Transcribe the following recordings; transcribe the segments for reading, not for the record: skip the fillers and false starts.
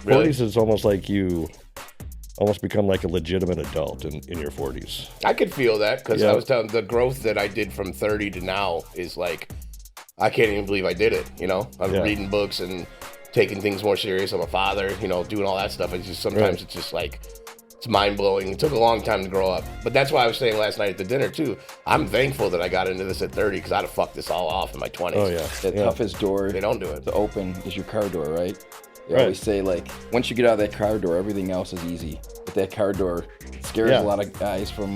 Really? 40s is almost like you almost become like a legitimate adult in your 40s. I could feel that because I was telling the growth that I did from 30 to now is like, I can't even believe I did it. You know, I'm reading books and taking things more serious. I'm a father, you know, doing all that stuff. It's just sometimes it's just like, it's mind blowing. It took a long time to grow up. But that's why I was saying last night at the dinner too, I'm thankful that I got into this at 30 because I'd have fucked this all off in my 20s. Oh, yeah. The toughest door They don't do it. to open is your car door, right? They always say, like, once you get out of that car door, everything else is easy. But that car door scares a lot of guys from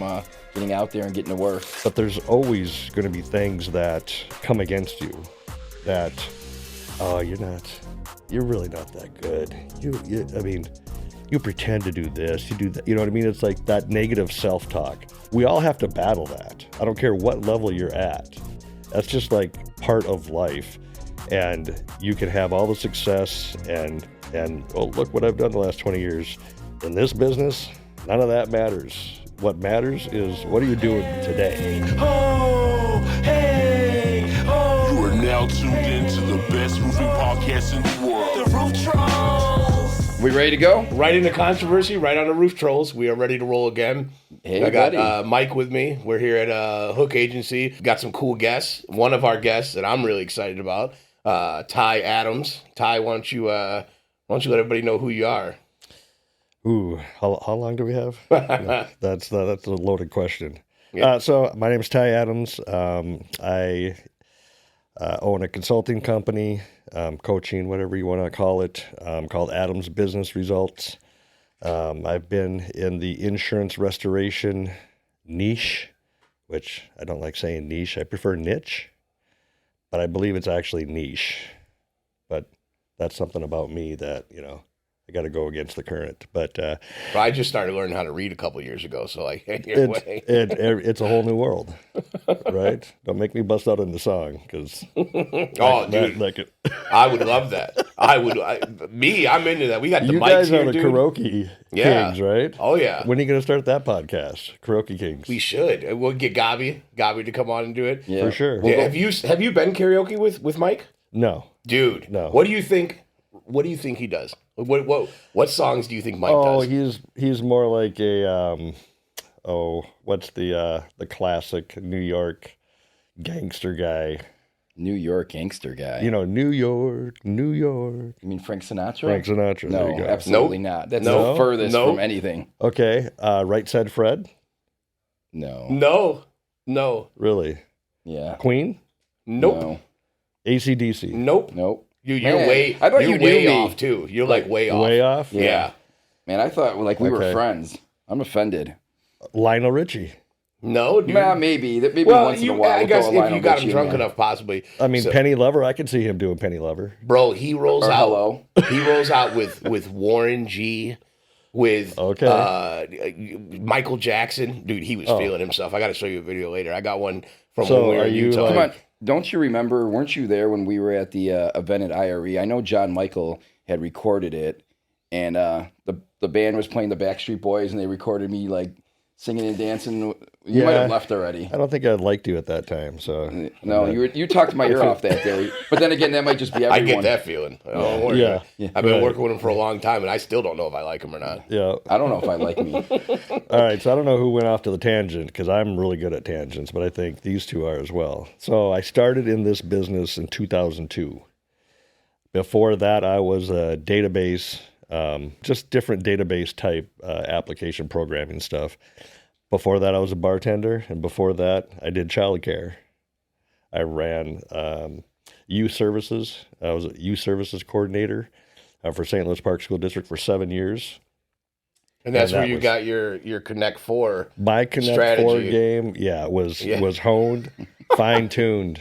getting out there and getting to work. But there's always going to be things that come against you that, oh, you're really not that good. I mean, you pretend to do this, you do that. You know what I mean? It's like that negative self-talk. We all have to battle that. I don't care what level you're at. That's just like part of life. And you can have all the success and oh, look what I've done the last 20 years. In this business, none of that matters. What matters is what are you doing today? Oh, hey, oh. You are now tuned into the best roofing podcast in the world, the Roof Trollz. We ready to go? Right into controversy, right on the Roof Trollz. We are ready to roll again. Hey, I got Mike with me. We're here at Hook Agency. Got some cool guests. One of our guests that I'm really excited about, Ty Adams. Ty, why don't you let everybody know who you are? Ooh, how long do we have? No, that's a loaded question. Yeah. So my name is Ty Adams. I own a consulting company, coaching, whatever you want to call it, called Adams Business Results. I've been in the insurance restoration niche, which I don't like saying niche. I prefer niche, but I believe it's actually niche. But that's something about me that, you know, I got to go against the current. But I just started learning how to read a couple years ago, so like, it's a whole new world, right? Don't make me bust out in the song because dude, I would love that. I'm into that. We got the you mics guys here, are the dude. karaoke kings, right? Oh yeah. When are you going to start that podcast, Karaoke Kings? We should. We'll get Gabi to come on and do it. Yeah. For sure. Yeah, have you been karaoke with Mike? No, dude. No. What do you think? What do you think he does? What songs do you think Mike does? Oh, he's more like a what's the classic New York gangster guy? New York gangster guy. You know, New York. You mean Frank Sinatra? Frank Sinatra. No, there you go. absolutely not. That's the furthest from anything. Okay, Right Said Fred. No. Really? Yeah. Queen. Nope. No. AC/DC. Nope. You're Man, way. I thought you're you knew way me. off too. You're like way off. Way off. Yeah. Man, I thought like we were Okay. friends. I'm offended. Lionel Richie. No, dude. Maybe well, once in a while. I we'll guess throw a if Lionel you got Richie him in drunk there. enough, possibly. I mean, So- Penny Lover. I could see him doing Penny Lover. Bro, he rolls Or out. Hello. He rolls out with Warren G. With Michael Jackson. Dude, he was feeling himself. I got to show you a video later. I got one from when we were in Utah. Come on. Don't you remember, weren't you there when we were at the event at IRE? I know John Michael had recorded it, and the band was playing the Backstreet Boys, and they recorded me, like, singing and dancing. You might have left already. I don't think I liked you at that time. So no, you talked my ear off that day. But then again, that might just be everyone. I get that feeling. Don't worry. Yeah. I've been working with him for a long time, and I still don't know if I like him or not. Yeah. I don't know if I like me. All right, so I don't know who went off to the tangent because I'm really good at tangents, but I think these two are as well. So I started in this business in 2002. Before that, I was a database, just different database type application programming stuff. Before that, I was a bartender, and before that, I did childcare. I ran youth services. I was a youth services coordinator for St. Louis Park School District for 7 years. And that's where you got your Connect 4 My Connect strategy. 4 game, was honed, fine-tuned.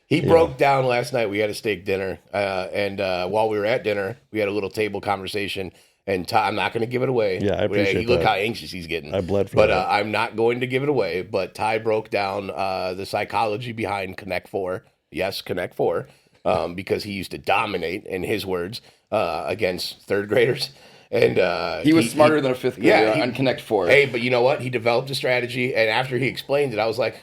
He broke down last night. We had a steak dinner, and while we were at dinner, we had a little table conversation. And Ty, I'm not going to give it away. Yeah, I appreciate Look that. how anxious he's getting. I bled for but, that. I'm not going to give it away. But Ty broke down the psychology behind Connect 4. Yes, Connect 4. Because he used to dominate, in his words, against third graders. And he was smarter than a fifth grader on Connect 4. Hey, but you know what? He developed a strategy. And after he explained it, I was like,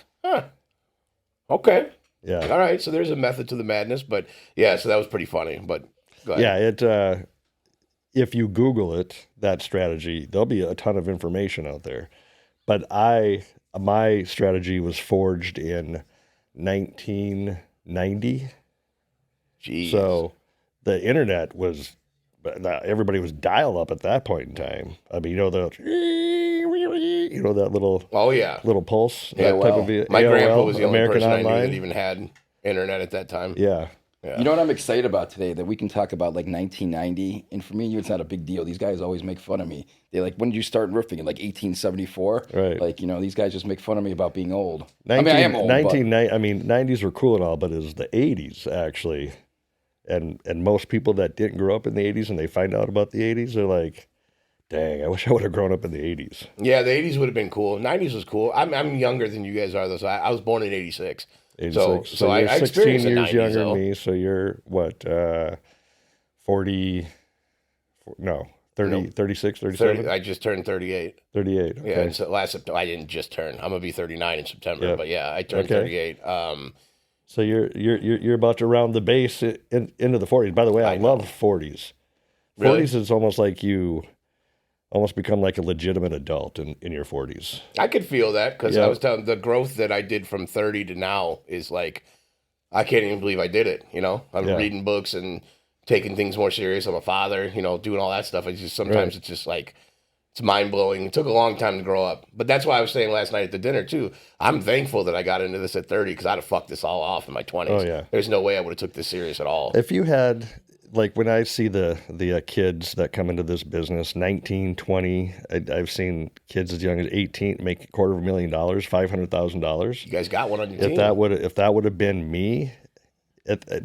okay. Yeah. All right. So there's a method to the madness. But, yeah, so that was pretty funny. But go ahead. Yeah, if you Google it, that strategy, there'll be a ton of information out there. But my strategy was forged in 1990. Jeez. So the internet was, everybody was dial up at that point in time. I mean, that little little pulse. Yeah, type of my AOL, grandpa was the only American person Online. I knew that even had internet at that time. Yeah. You know what I'm excited about today? That we can talk about like 1990, and for me, it's not a big deal. These guys always make fun of me. They're like, "When did you start roofing?" In like 1874. Right. Like, these guys just make fun of me about being old. 19, I am old. 90s were cool and all, but it was the 80s actually, and most people that didn't grow up in the 80s and they find out about the 80s, they're like, "Dang, I wish I would have grown up in the 80s." Yeah, the 80s would have been cool. 90s was cool. I'm younger than you guys are though. So I was born in 86. 86. So I you're 16 experienced the years 90s, younger though. than me. So you're what, 40? No, 30, No. 36, 37? I just turned 38. 38. Okay. Yeah, and so last September, I didn't just turn. I'm gonna be 39 in September. Yep. But yeah, I turned Okay. 38. So you're about to round the base into the 40s. By the way, I love 40s. Really? 40s is almost like you almost become like a legitimate adult in your 40s. I could feel that because Yeah. I was telling the growth that I did from 30 to now is like, I can't even believe I did it. I'm Yeah. reading books and taking things more serious. I'm a father, doing all that stuff. It's just sometimes It's just like, it's mind blowing. It took a long time to grow up. But that's why I was saying last night at the dinner too, I'm thankful that I got into this at 30 because I'd have fucked this all off in my 20s. Oh, yeah. There's no way I would have took this serious at all. If you had, like when I see the kids that come into this business, 19, 20, I've seen kids as young as 18 make $250,000, $500,000. You guys got one on your team. If that would have been me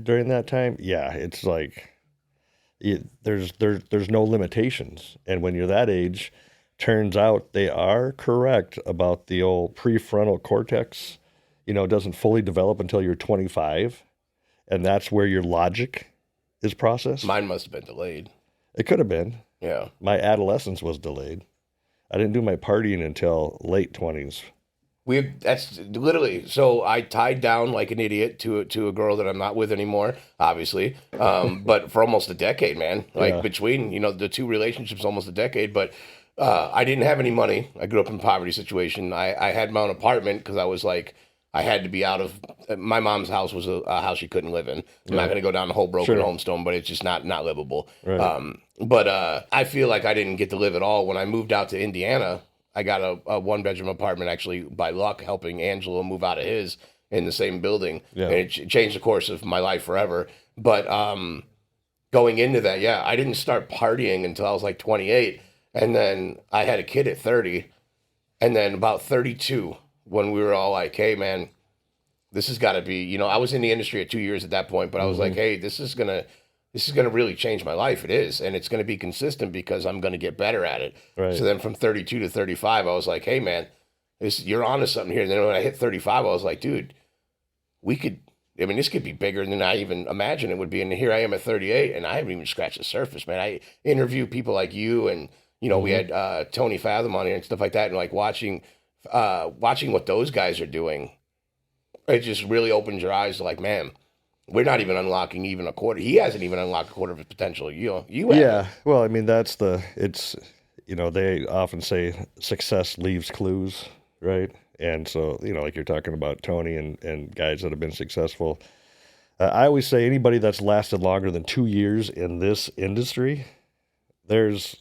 during that time, yeah, it's like there's no limitations. And when you're that age, turns out they are correct about the old prefrontal cortex. It doesn't fully develop until you're 25, and that's where your logic is processed. Mine must have been delayed. It could have been. Yeah. My adolescence was delayed. I didn't do my partying until late 20s. That's literally, so I tied down like an idiot to a girl that I'm not with anymore, obviously. But for almost a decade, man, between, the two relationships, almost a decade. But I didn't have any money. I grew up in a poverty situation. I had my own apartment because I was like, I had to be out of, my mom's house was a house she couldn't live in. I'm not going to go down the whole broken homestone, but it's just not livable. Right. But I feel like I didn't get to live at all. When I moved out to Indiana, I got a one-bedroom apartment, actually, by luck, helping Angelo move out of his in the same building. Yeah. And it changed the course of my life forever. But going into that, yeah, I didn't start partying until I was like 28. And then I had a kid at 30. And then about 32, when we were all like, hey, man, this has got to be, I was in the industry at 2 years at that point, but I was like, hey, this is going to really change my life. It is. And it's going to be consistent because I'm going to get better at it. Right. So then from 32 to 35, I was like, hey, man, you're onto something here. And then when I hit 35, I was like, dude, this could be bigger than I even imagined it would be. And here I am at 38, and I haven't even scratched the surface, man. I interview people like you, and, we had Tony Fathom on here and stuff like that. And like watching what those guys are doing, it just really opens your eyes to like, man, we're not even unlocking even a quarter. He hasn't even unlocked a quarter of his potential. You have. Yeah. Well, they often say success leaves clues, right? And so, like you're talking about Tony and guys that have been successful. I always say anybody that's lasted longer than 2 years in this industry, there's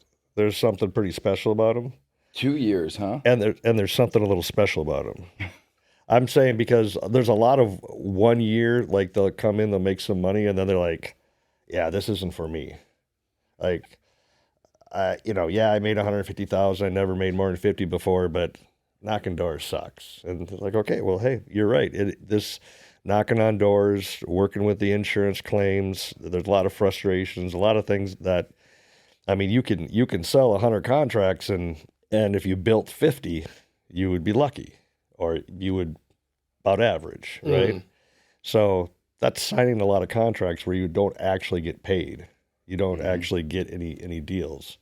something pretty special about them. 2 years, huh? And there's something a little special about them. I'm saying because there's a lot of 1 year, like they'll come in, they'll make some money, and then they're like, yeah, this isn't for me. Like, I made 150,000. I never made more than 50 before, but knocking doors sucks. And they're like, okay, well, hey, you're right. This knocking on doors, working with the insurance claims, there's a lot of frustrations, a lot of things that, you can sell 100 contracts and if you built 50, you would be lucky. Or you would about average, right? Mm. So that's signing a lot of contracts where you don't actually get paid. You don't actually get any deals.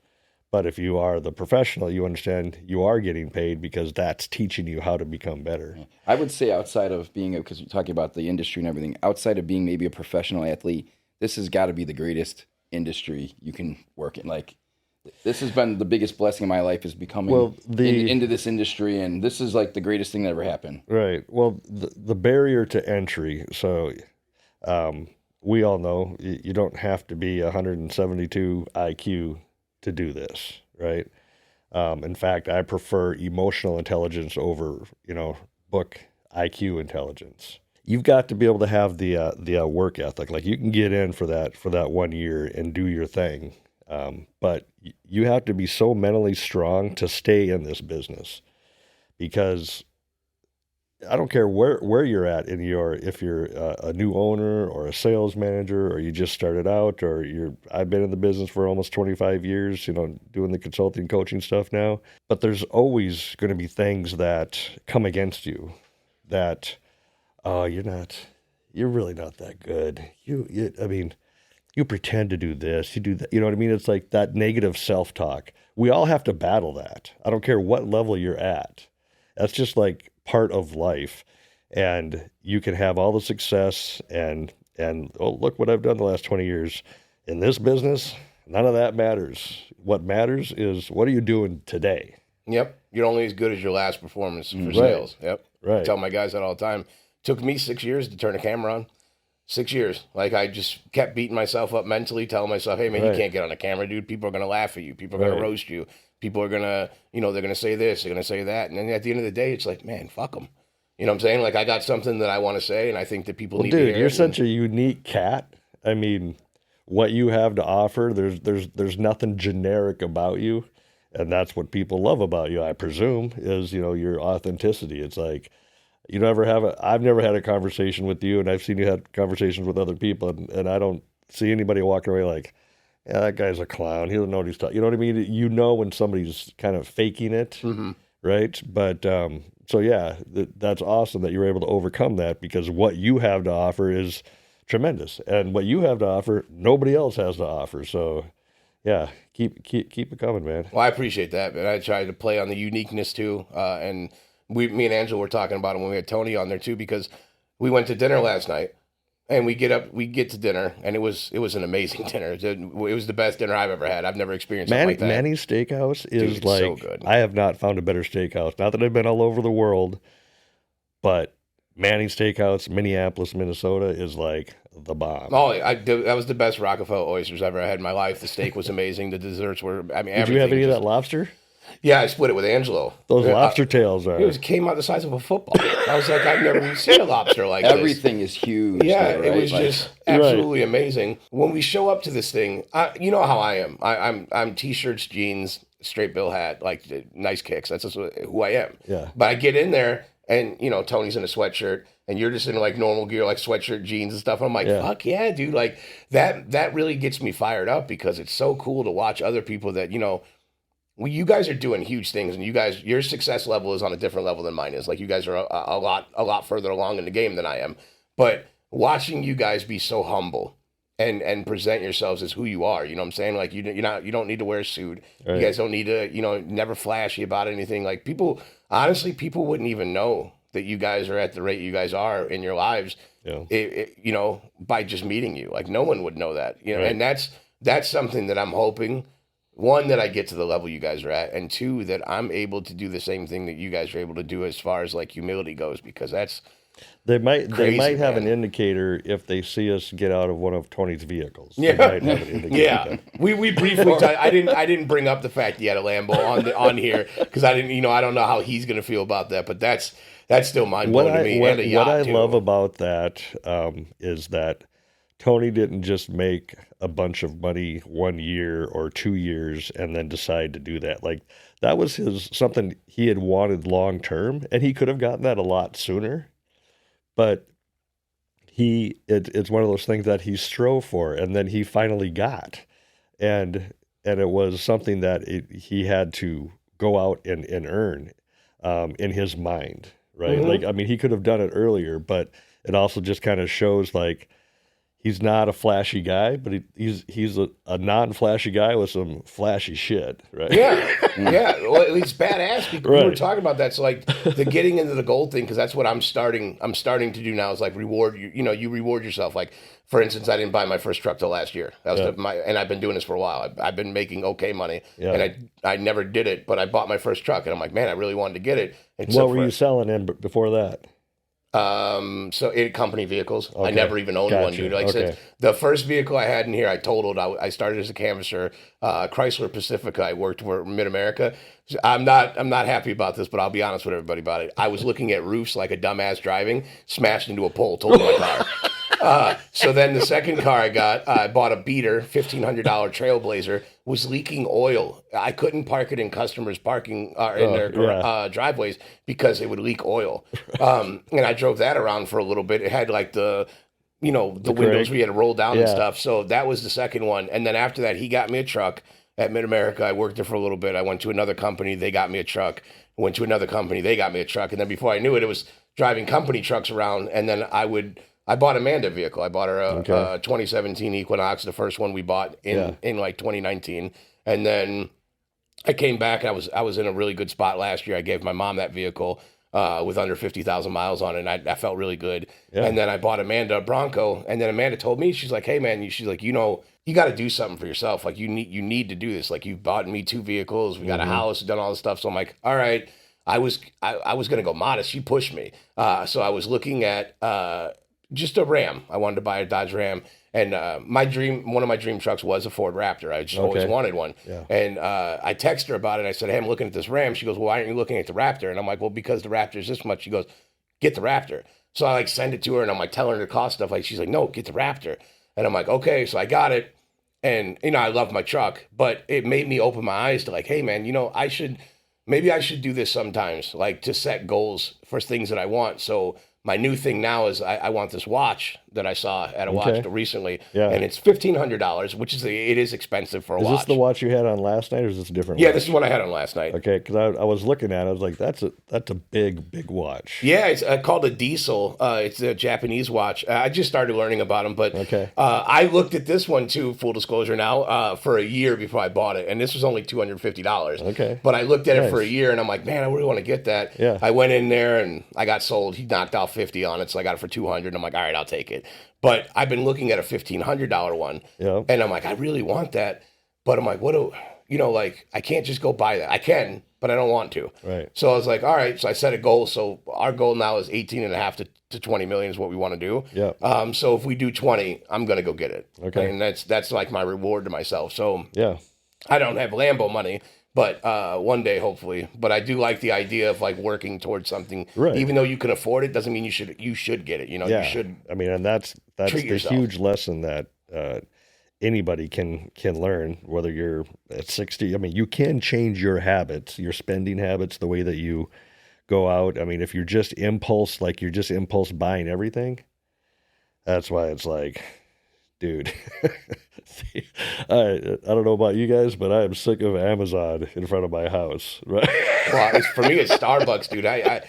But if you are the professional, you understand you are getting paid because that's teaching you how to become better. I would say outside of being, because you're talking about the industry and everything, outside of being maybe a professional athlete, this has got to be the greatest industry you can work in. Like, this has been the biggest blessing in my life, is becoming into this industry, and this is like the greatest thing that ever happened. Right. Well, the barrier to entry. So, we all know you don't have to be 172 IQ to do this, right? In fact, I prefer emotional intelligence over, book IQ intelligence. You've got to be able to have the work ethic. Like, you can get in for that 1 year and do your thing, but you have to be so mentally strong to stay in this business, because I don't care where you're at if you're a new owner or a sales manager, or you just started out, or I've been in the business for almost 25 years, doing the consulting coaching stuff now, but there's always going to be things that come against you that, oh, you're really not that good. You pretend to do this, you do that. You know what I mean? It's like that negative self-talk. We all have to battle that. I don't care what level you're at. That's just like part of life. And you can have all the success and oh, look what I've done the last 20 years. In this business, none of that matters. What matters is, what are you doing today? Yep. You're only as good as your last performance for sales. Yep. Right. I tell my guys that all the time. Took me 6 years to turn a camera on. 6 years. Like, I just kept beating myself up mentally, telling myself, hey, man, you can't get on a camera, dude. People are going to laugh at you. People are going to roast you. People are going to, they're going to say this, they're going to say that. And then at the end of the day, it's like, man, fuck them. You know what I'm saying? Like, I got something that I want to say, and I think that people need to hear. Dude, you're such a unique cat. I mean, what you have to offer, there's nothing generic about you. And that's what people love about you, I presume, is, your authenticity. It's like, I've never had a conversation with you, and I've seen you have conversations with other people, and I don't see anybody walking away like, yeah, that guy's a clown. He doesn't know what he's talking. You know what I mean? When somebody's kind of faking it, right? But so yeah, that's awesome that you were able to overcome that, because what you have to offer is tremendous, and what you have to offer, nobody else has to offer. So yeah, keep it coming, man. Well, I appreciate that, man. I try to play on the uniqueness too, and me and Angela were talking about it when we had Tony on there too, because we went to dinner last night, and we get to dinner, and it was an amazing dinner. It was the best dinner I've ever had. I've never experienced something like that. Manny's Steakhouse is, dude, like, so good. I have not found a better steakhouse. Not that I've been all over the world, but Manny's Steakhouse, Minneapolis, Minnesota, is like the bomb. Oh, that was the best Rockefeller oysters I've ever had in my life. The steak was amazing. The desserts were, Did you have any of that lobster? Yeah, I split it with Angelo. Those lobster tails are. It came out the size of a football. I was like, I've never even seen a lobster like this. Everything is huge. Yeah, there, right? it was just absolutely amazing. When we show up to this thing, you know how I am. I'm t-shirts, jeans, straight bill hat, like nice kicks. That's just who I am. Yeah. But I get in there, and Tony's in a sweatshirt, and you're just in like normal gear, like sweatshirt, jeans and stuff. And I'm like, fuck yeah, dude. Like that really gets me fired up, because it's so cool to watch other people that, you guys are doing huge things, and your success level is on a different level than mine is. Like, you guys are a lot further along in the game than I am. But watching you guys be so humble and present yourselves as who you are, you know what I'm saying? Like, you don't need to wear a suit. Right. You guys don't need to, never flashy about anything. Like, people wouldn't even know that you guys are at the rate you guys are in your lives, by just meeting you. Like, no one would know that, Right. And that's something that I'm hoping. One, that I get to the level you guys are at, and two, that I'm able to do the same thing that you guys are able to do as far as like humility goes, because that's they might have man. an indicator if they see us get out of one of Tony's vehicles. Yeah, they might have an indicator. Yeah. We briefly. I didn't bring up the fact he had a Lambo on here, because I didn't. I don't know how he's gonna feel about that, but that's still mind blowing to me. And a yacht, what I too. love about that is that Tony didn't just make a bunch of money 1 year or 2 years and then decide to do that. Like, that was something he had wanted long term, and he could have gotten that a lot sooner. But it's one of those things that he strove for, and then he finally got, and it was something that he had to go out and earn in his mind, right? Mm-hmm. Like, he could have done it earlier, but it also just kind of shows, like, he's not a flashy guy, but he's a non-flashy guy with some flashy shit, right? Yeah, yeah. Well, it's badass because Right. we were talking about that. So like the getting into the gold thing, because that's what I'm starting to do now is like reward you. You know, you reward yourself. Like for instance, I didn't buy my first truck till last year. That was and I've been doing this for a while. I've been making okay money, and I never did it, but I bought my first truck, and I'm like, man, I really wanted to get it. And what were you selling in before that? So company vehicles. Okay. I never even owned one, dude. Like I said, the first vehicle I had in here, I totaled. I started as a canvasser, Chrysler Pacifica. I worked for Mid-America. I'm not happy about this, but I'll be honest with everybody about it. I was looking at roofs like a dumbass driving, smashed into a pole, totaled my car. So then the second car I bought a beater, $1,500 Trailblazer, was leaking oil. I couldn't park it in customers' parking in their driveways because it would leak oil. And I drove that around for a little bit. It had like the windows we had to roll down and stuff. So that was the second one. And then after that, he got me a truck at Mid-America. I worked there for a little bit. I went to another company. They got me a truck. Went to another company. They got me a truck. And then before I knew it, it was driving company trucks around. And then I bought Amanda a vehicle. I bought her a 2017 Equinox, the first one we bought in like 2019. And then I came back. I was in a really good spot last year. I gave my mom that vehicle with under 50,000 miles on it, and I felt really good. Yeah. And then I bought Amanda a Bronco, and then Amanda told me, she's like, hey, man, she's like, you got to do something for yourself. Like, you need to do this. Like, you bought me 2 vehicles. We got a house, done all this stuff. So I'm like, all right. I was going to go modest. She pushed me. So I was looking at just a Ram. I wanted to buy a Dodge Ram. And one of my dream trucks was a Ford Raptor. I just always wanted one. Yeah. And I texted her about it. I said, hey, I'm looking at this Ram. She goes, well, why aren't you looking at the Raptor? And I'm like, well, because the Raptor is this much. She goes, get the Raptor. So I like send it to her, and I'm like telling her the cost stuff. Like, she's like, no, get the Raptor. And I'm like, okay. So I got it. And, I love my truck, but it made me open my eyes to like, hey, man, maybe I should do this sometimes, like to set goals for things that I want. So my new thing now is I want this watch that I saw at a watch recently, and it's $1,500, which it is expensive for a watch. Is this the watch you had on last night, or is this a different? Yeah, watch? This is what I had on last night. Okay, because I was looking at it, I was like, that's a big watch. Yeah, it's called a Diesel. It's a Japanese watch. I just started learning about them, but I looked at this one too. Full disclosure now, for a year before I bought it, and this was only $250. Okay, but I looked at it for a year, and I'm like, man, I really want to get that. Yeah, I went in there and I got sold. He knocked out $50 on it, so I got it for $200. I'm like, all right, I'll take it. But I've been looking at a $1,500 one, and I'm like, I really want that. But I'm like, I can't just go buy that. I can, but I don't want to. Right. So I was like, all right. So I set a goal. So our goal now is 18.5 to 20 million is what we want to do. Yeah. So if we do 20, I'm going to go get it. Okay. And that's like my reward to myself. So I don't have Lambo money, but one day, hopefully. But I do like the idea of like working towards something. Right. Even though you can afford it, doesn't mean you should get it. You should. I mean, and that's the yourself. Huge lesson that anybody can learn, whether you're at 60. I mean, you can change your habits, your spending habits, the way that you go out. I mean, if you're just impulse buying everything, that's why it's like, dude, I don't know about you guys, but I am sick of Amazon in front of my house. Right? Well, for me, it's Starbucks, dude. I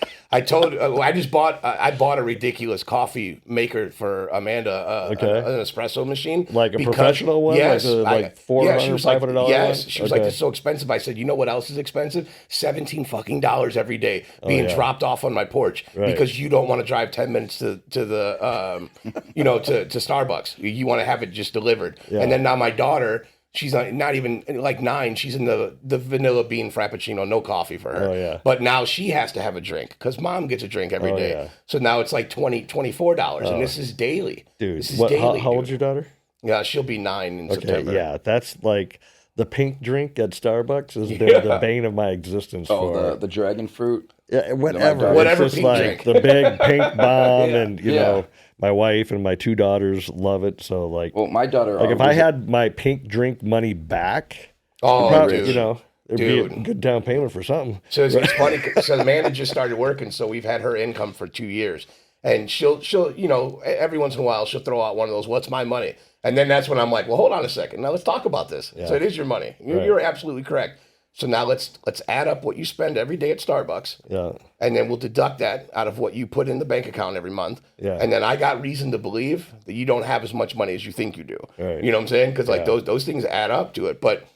bought a ridiculous coffee maker for Amanda, an espresso machine, like a professional one, yes, like $400, $500. Yes, she was like, "It's so expensive." I said, "You know what else is expensive? $17 every day being dropped off on my porch because you don't want to drive 10 minutes to the to Starbucks. You want to have it just delivered." Yeah. And then now my daughter, she's not even like 9. She's in the vanilla bean frappuccino, no coffee for her. Oh, yeah. But now she has to have a drink because mom gets a drink every day. Yeah. So now it's like $24, and this is daily. Dude, this is daily. How old's your daughter? Yeah, she'll be 9 in September. Yeah, that's like the pink drink at Starbucks is the bane of my existence. Oh, the dragon fruit. Yeah, whatever. It's just like the big pink bomb, and you know. My wife and my 2 daughters love it. So like, well, my daughter, like if I had my pink drink money back, it'd be a good down payment for something. So it's funny. So Amanda just started working, so we've had her income for 2 years, and she'll every once in a while she'll throw out one of those, "What's my money?" And then that's when I'm like, well, hold on a second. Now let's talk about this. Yeah. So it is your money. You're absolutely correct. So now let's add up what you spend every day at Starbucks. Yeah. And then we'll deduct that out of what you put in the bank account every month. Yeah. And then I got reason to believe that you don't have as much money as you think you do. Right. You know what I'm saying? Because like those things add up to it. But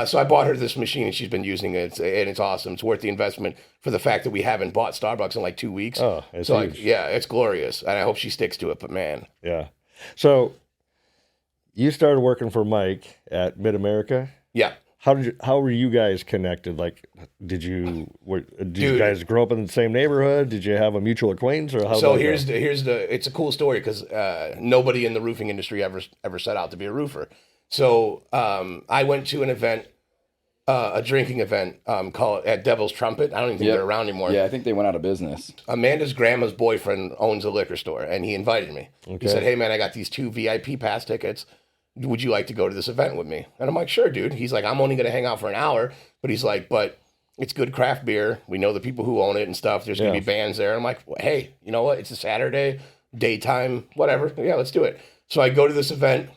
so I bought her this machine and she's been using it, and it's awesome. It's worth the investment for the fact that we haven't bought Starbucks in like 2 weeks. Oh, it's so huge. like, yeah, it's glorious, and I hope she sticks to it. But man, Yeah. So you started working for Mike at Mid America. yeah. How were you guys connected? Like, did you Dude. guys grow up in the same neighborhood? Did you have a mutual acquaintance, or how? So here's the it's a cool story because nobody in the roofing industry ever set out to be a roofer. So I went to an event, a drinking event called at Devil's Trumpet. I don't even think they're around anymore. Yeah, I think they went out of business. Amanda's grandma's boyfriend owns a liquor store, and he invited me. Okay. He said, "Hey man, I got these 2 VIP pass tickets. Would you like to go to this event with me?" And I'm like, "Sure, dude." He's like, "I'm only going to hang out for an hour," but he's like, "But it's good craft beer. We know the people who own it and stuff. There's going to be bands there." I'm like, well, "Hey, you know what? It's a Saturday, daytime, whatever. Yeah, let's do it." So I go to this event,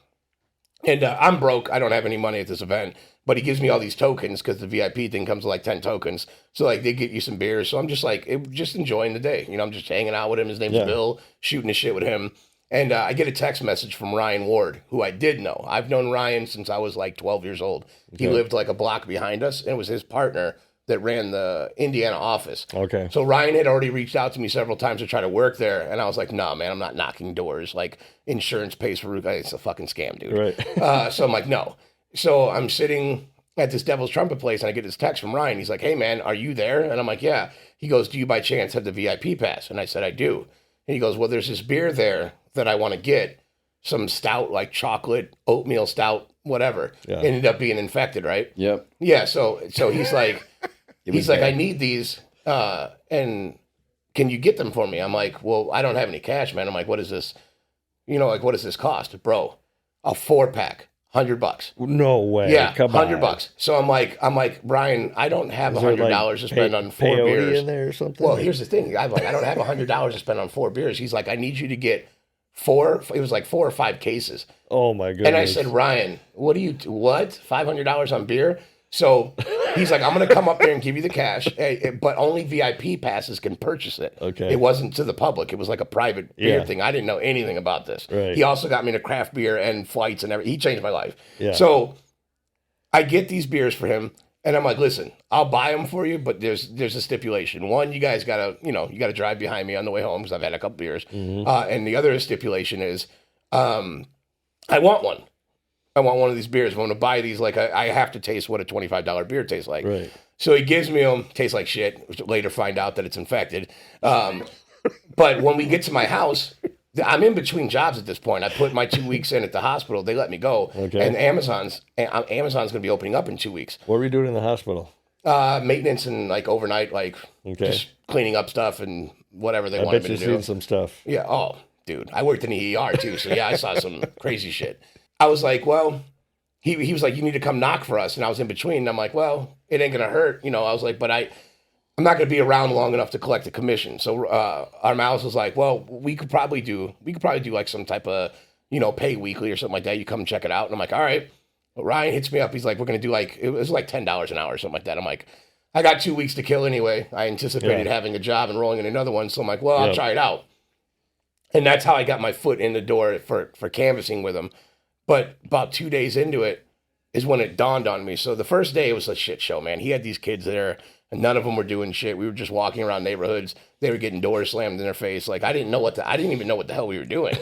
and I'm broke. I don't have any money at this event, but he gives me all these tokens because the VIP thing comes with like 10 tokens. So like they get you some beers. So I'm just like, just enjoying the day. You know, I'm just hanging out with him. His name's Bill, shooting the shit with him. And I get a text message from Ryan Ward, who I did know. I've known Ryan since I was like 12 years old. He lived like a block behind us, and it was his partner that ran the Indiana office. Okay. So Ryan had already reached out to me several times to try to work there, and I was like, "No, man, I'm not knocking doors. Like insurance pays for roof. It's a fucking scam, dude." Right. So I'm like, "No." So I'm sitting at this Devil's Trumpet place, and I get this text from Ryan. He's like, "Hey, man, are you there?" And I'm like, "Yeah." He goes, "Do you by chance have the VIP pass?" And I said, "I do." And he goes, "Well, there's this beer there that I want to get, some stout, like chocolate, oatmeal stout, whatever." Yeah. Ended up being infected, right? Yep. Yeah. So he's like, was bad. "I need these, and can you get them for me?" I'm like, "Well, I don't have any cash, man." I'm like, "What is this? You know, like what does this cost, bro? A 4-pack, $100." No way. Yeah, Come on. $100. So I'm like, "Brian, I don't have Is there, $100 to spend on 4 peyote beers in there or something? Well, here's the thing. I'm like, "I don't have $100 to spend on 4 beers." He's like, "I need you to get 4." It was like 4 or 5 cases. Oh my goodness. And I said, "Ryan, what? $500 on beer?" So he's like, "I'm going to come up there and give you the cash, but only VIP passes can purchase it." Okay. It wasn't to the public. It was like a private beer Yeah. thing. I didn't know anything about this. Right. He also got me into craft beer and flights and everything. He changed my life. Yeah. So I get these beers for him, and I'm like, "Listen, I'll buy them for you, but there's a stipulation. One, you guys gotta drive behind me on the way home because I've had a couple beers. And the other stipulation is, I want one. I want one of these beers. If I'm going to buy these, like I have to taste what a $25 beer tastes like." Right. So he gives me them, tastes like shit. Later find out that it's infected. But when we get to my house, I'm in between jobs at this point. I put my 2 weeks in at the hospital. They let me go. Okay. And Amazon's going to be opening up in 2 weeks. What were you doing in the hospital? Maintenance and like overnight, like Okay. just cleaning up stuff and whatever they I wanted bet me you've to do. seen some stuff. Yeah. Oh, dude. I worked in the ER too. So yeah, I saw some crazy shit. I was like, well, he was like, "You need to come knock for us." And I was in between. And I'm like, well, it ain't going to hurt. You know, I was like, but I'm not going to be around long enough to collect a commission. So our mouse was like, well, we could probably do like some type of, pay weekly or something like that. You come check it out. And I'm like, all right. Well, Ryan hits me up. He's like, we're going to do it was like $10 an hour or something like that. I'm like, I got 2 weeks to kill anyway. I anticipated having a job and rolling in another one. So I'm like, well, I'll try it out. And that's how I got my foot in the door for canvassing with him. But about 2 days into it is when it dawned on me. So the first day it was a shit show, man. He had these kids there and none of them were doing shit. We were just walking around neighborhoods. They were getting doors slammed in their face. Like I didn't even know what the hell we were doing.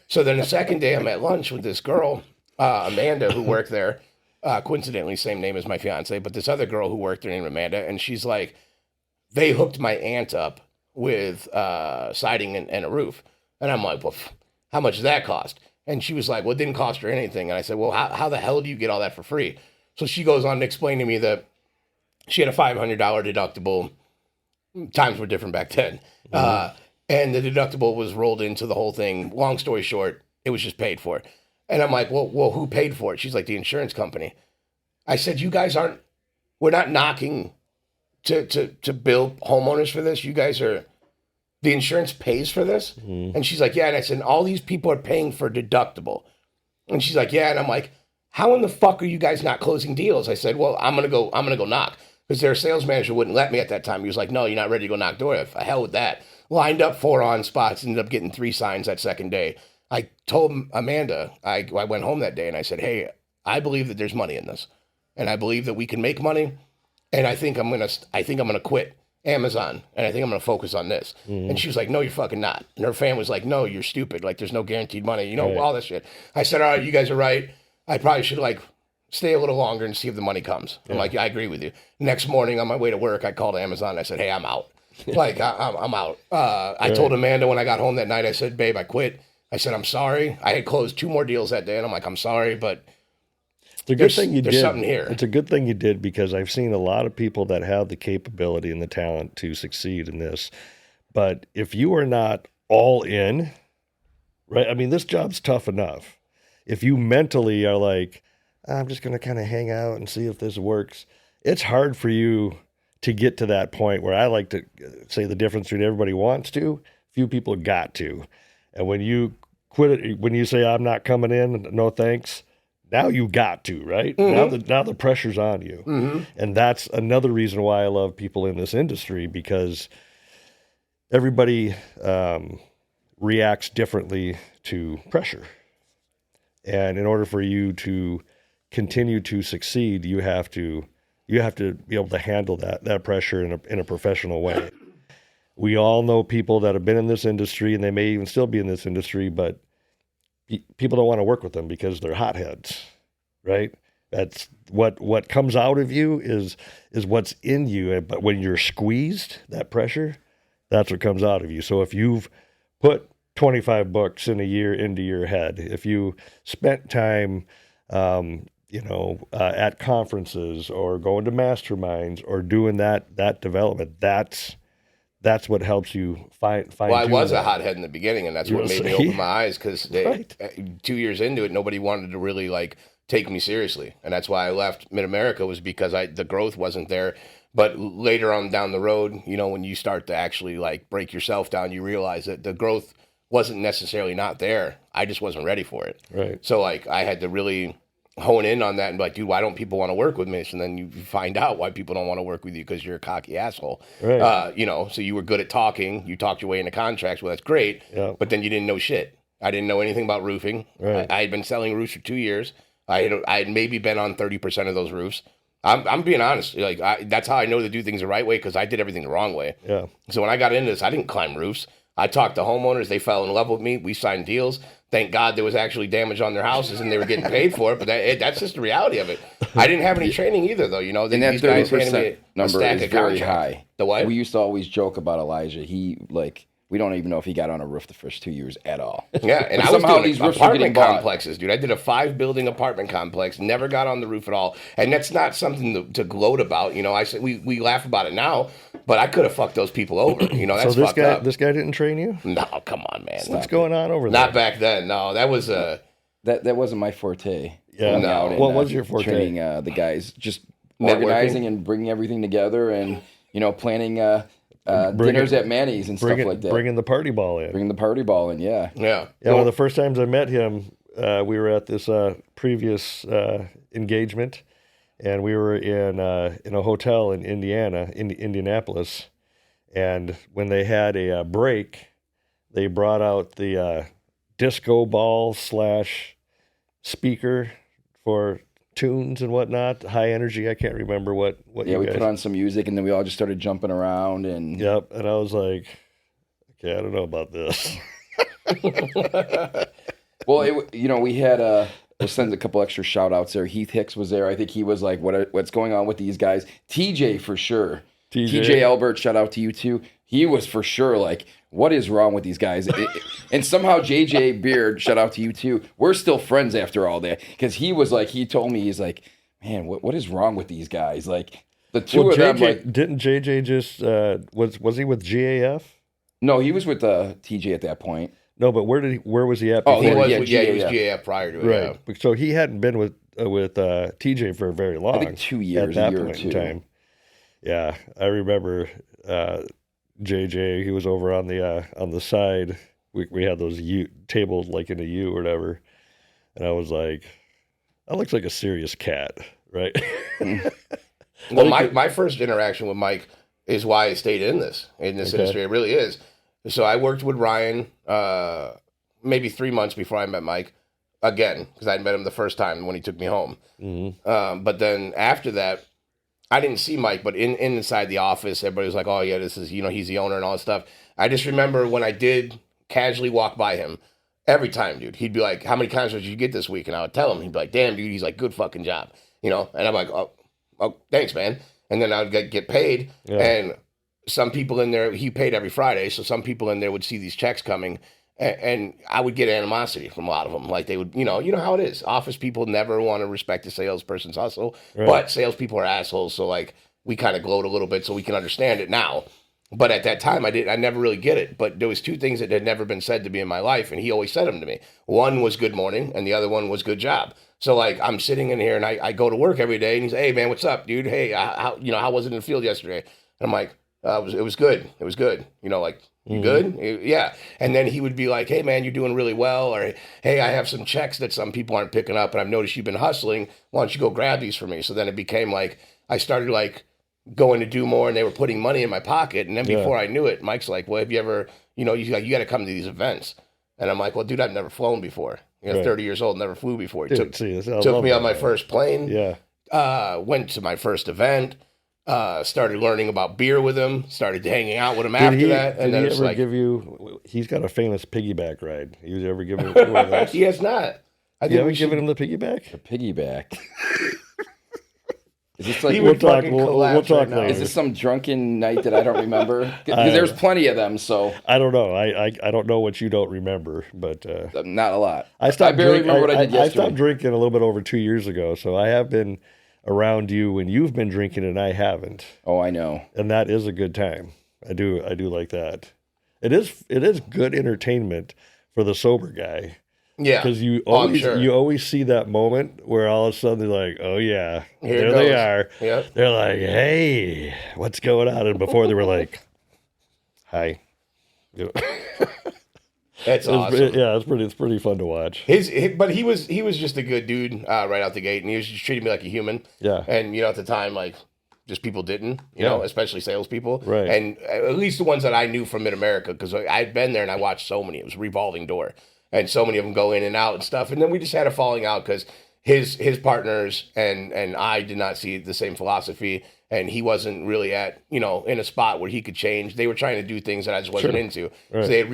So then the second day I'm at lunch with this girl, Amanda, who worked there. Coincidentally, same name as my fiance, but this other girl who worked there named Amanda, and she's like, they hooked my aunt up with siding and a roof. And I'm like, well, how much does that cost? And she was like, well, it didn't cost her anything. And I said, well, how the hell do you get all that for free? So she goes on to explain to me that she had a $500 deductible. Times were different back then. And the deductible was rolled into the whole thing. Long story short, it was just paid for. And I'm like, well, who paid for it? She's like, the insurance company. I said, we're not knocking to bill homeowners for this. You guys are, the insurance pays for this? And she's like, yeah. And I said, all these people are paying for deductible. And she's like, yeah. And I'm like, how in the fuck are you guys not closing deals? I said, well, I'm going to go knock. Because their sales manager wouldn't let me at that time. He was like, no, you're not ready to go knock door. For hell with that. Lined up 4 on spots, ended up getting 3 signs that second day. I told Amanda, I went home that day and I said, hey, I believe that there's money in this. And I believe that we can make money. And I think I'm gonna quit Amazon. And I think I'm gonna focus on this. Mm-hmm. And she was like, no, you're fucking not. And her family was like, no, you're stupid. Like, there's no guaranteed money. You know, all this shit. I said, all right, you guys are right. I probably should stay a little longer and see if the money comes. I'm like, I agree with you. Next morning on my way to work, I called Amazon. And I said, hey, I'm out. I'm out. I told Amanda when I got home that night, I said, babe, I quit. I said, I'm sorry. I had closed 2 more deals that day. And I'm like, I'm sorry, but it's a good thing you did. There's something here. It's a good thing you did, because I've seen a lot of people that have the capability and the talent to succeed in this. But if you are not all in, right? I mean, this job's tough enough. If you mentally are like, I'm just going to kind of hang out and see if this works, it's hard for you to get to that point where I like to say the difference between everybody wants to, few people got to. And when you quit it, when you say, I'm not coming in, no thanks, now you got to, right? Mm-hmm. Now the pressure's on you. Mm-hmm. And that's another reason why I love people in this industry, because everybody reacts differently to pressure. And in order for you to continue to succeed, you have to be able to handle that pressure in a professional way. We all know people that have been in this industry, and they may even still be in this industry, but people don't want to work with them because they're hotheads, right? That's what comes out of you is what's in you. But when you're squeezed, that pressure, that's what comes out of you. So if you've put 25 books in a year into your head, if you spent time, at conferences or going to masterminds or doing that development, that's what helps you find. Well, I was a hothead in the beginning, and that's what made me open my eyes, because 2 years into it, nobody wanted to really take me seriously, and that's why I left Mid-America, was because the growth wasn't there. But later on down the road, when you start to actually break yourself down, you realize that the growth wasn't necessarily not there. I just wasn't ready for it. Right. So I had to really hone in on that and be like, dude, why don't people want to work with me? And then you find out why people don't want to work with you, because you're a cocky asshole. Right. So you were good at talking. You talked your way into contracts. Well, that's great. Yeah. But then you didn't know shit. I didn't know anything about roofing. Right. I had been selling roofs for 2 years. I had maybe been on 30% of those roofs. I'm being honest. That's how I know to do things the right way, because I did everything the wrong way. Yeah. So when I got into this, I didn't climb roofs. I talked to homeowners. They fell in love with me. We signed deals. Thank God there was actually damage on their houses and they were getting paid for it. But that's just the reality of it. I didn't have any training either, though. And that 30% number is very high. The what? We used to always joke about Elijah. We don't even know if he got on a roof the first 2 years at all. Yeah, and I was doing these apartment complexes, dude. I did a 5-building apartment complex, never got on the roof at all. And that's not something to gloat about. I said we laugh about it now, but I could have fucked those people over. That's so fucked up. This guy didn't train you? No, come on, man. What's going on over there? Not back then. No, that was that wasn't my forte. Yeah. No. What was your forte? Training the guys, just organizing and bringing everything together, and planning. Dinners at Manny's and stuff like that. Bringing the party ball in. Yeah. Yeah. One of the first times I met him, we were at this previous engagement, and we were in a hotel in Indianapolis, and when they had a break, they brought out the disco ball / speaker for tunes and whatnot, high energy. I can't remember what we put on some music, and then we all just started jumping around, and yep. And I was like, okay, I don't know about this. Well, we had we'll send a couple extra shout outs there. Heath Hicks was there. I think he was like, what's going on with these guys? TJ for sure. TJ Albert, shout out to you too. He was for sure like, what is wrong with these guys? And somehow JJ Beard, shout out to you too. We're still friends after all that, because he was like, he told me, he's like, man, what is wrong with these guys? Like the two of them. Like, didn't JJ just was he with GAF? No, he was with TJ at that point. No, but where was he at? Oh, he was GAF prior to it. Right. Yeah. So he hadn't been with TJ for very long. I think 2 years, at that point in time. Yeah, I remember JJ. He was over on the side. We had those tables like in a U or whatever, and I was like, That looks like a serious cat, right? Well, my first interaction with Mike is why I stayed in this industry. It really is. So I worked with Ryan maybe 3 months before I met Mike again, because I met him the first time when he took me home. Mm-hmm. But then after that, I didn't see Mike, but inside the office, everybody was like, oh, yeah, this is, he's the owner and all that stuff. I just remember when I did casually walk by him, every time, dude, he'd be like, how many contracts did you get this week? And I would tell him, he'd be like, damn, dude, he's like, good fucking job, and I'm like, oh, thanks, man. And then I would get paid, and some people in there, he paid every Friday, so some people in there would see these checks coming, and I would get animosity from a lot of them. Like they would, you know how it is. Office people never want to respect a salesperson's hustle, but salespeople are assholes. So like we kind of gloat a little bit so we can understand it now. But at that time, I never really get it. But there was two things that had never been said to me in my life, and he always said them to me. One was good morning, and the other one was good job. So like I'm sitting in here, and I go to work every day, and he's, hey man, what's up, dude? Hey, how was it in the field yesterday? And I'm like, it was good. It was good. You good? Yeah. And then he would be like, hey, man, you're doing really well. Or, hey, I have some checks that some people aren't picking up, and I've noticed you've been hustling. Why don't you go grab these for me? So then it became like I started like going to do more, and they were putting money in my pocket. And then before I knew it, Mike's like, well, have you ever, you got to come to these events. And I'm like, well, dude, I've never flown before. 30 years old, never flew before. Took me on my first plane. Yeah. Went to my first event. Started learning about beer with him, started hanging out with him after that. And then it's like, he's got a famous piggyback ride. You ever give him one of those? He has not. You haven't given him the piggyback? The piggyback. Is this like, we'll talk right later. Is this some drunken night that I don't remember? Because there's plenty of them, so. I don't know. I don't know what you don't remember, but. Not a lot. I barely remember what I did yesterday. I stopped drinking a little bit over 2 years ago, so I have been around you when you've been drinking and I haven't. Oh, I know. And that is a good time. I do like that. It is good entertainment for the sober guy. Yeah. Because you always see that moment where all of a sudden they're like, oh yeah, there they are. Yep. They're like, hey, what's going on? And before they were like, hi. That's awesome. It's pretty fun to watch. But he was just a good dude right out the gate, and he was just treating me like a human. Yeah. And at the time, like, just people didn't, especially salespeople. Right. And at least the ones that I knew from Mid-America, because I'd been there and I watched so many. It was a revolving door, and so many of them go in and out and stuff. And then we just had a falling out because his partners and I did not see the same philosophy. And he wasn't really at, in a spot where he could change. They were trying to do things that I just wasn't into. Right. So they had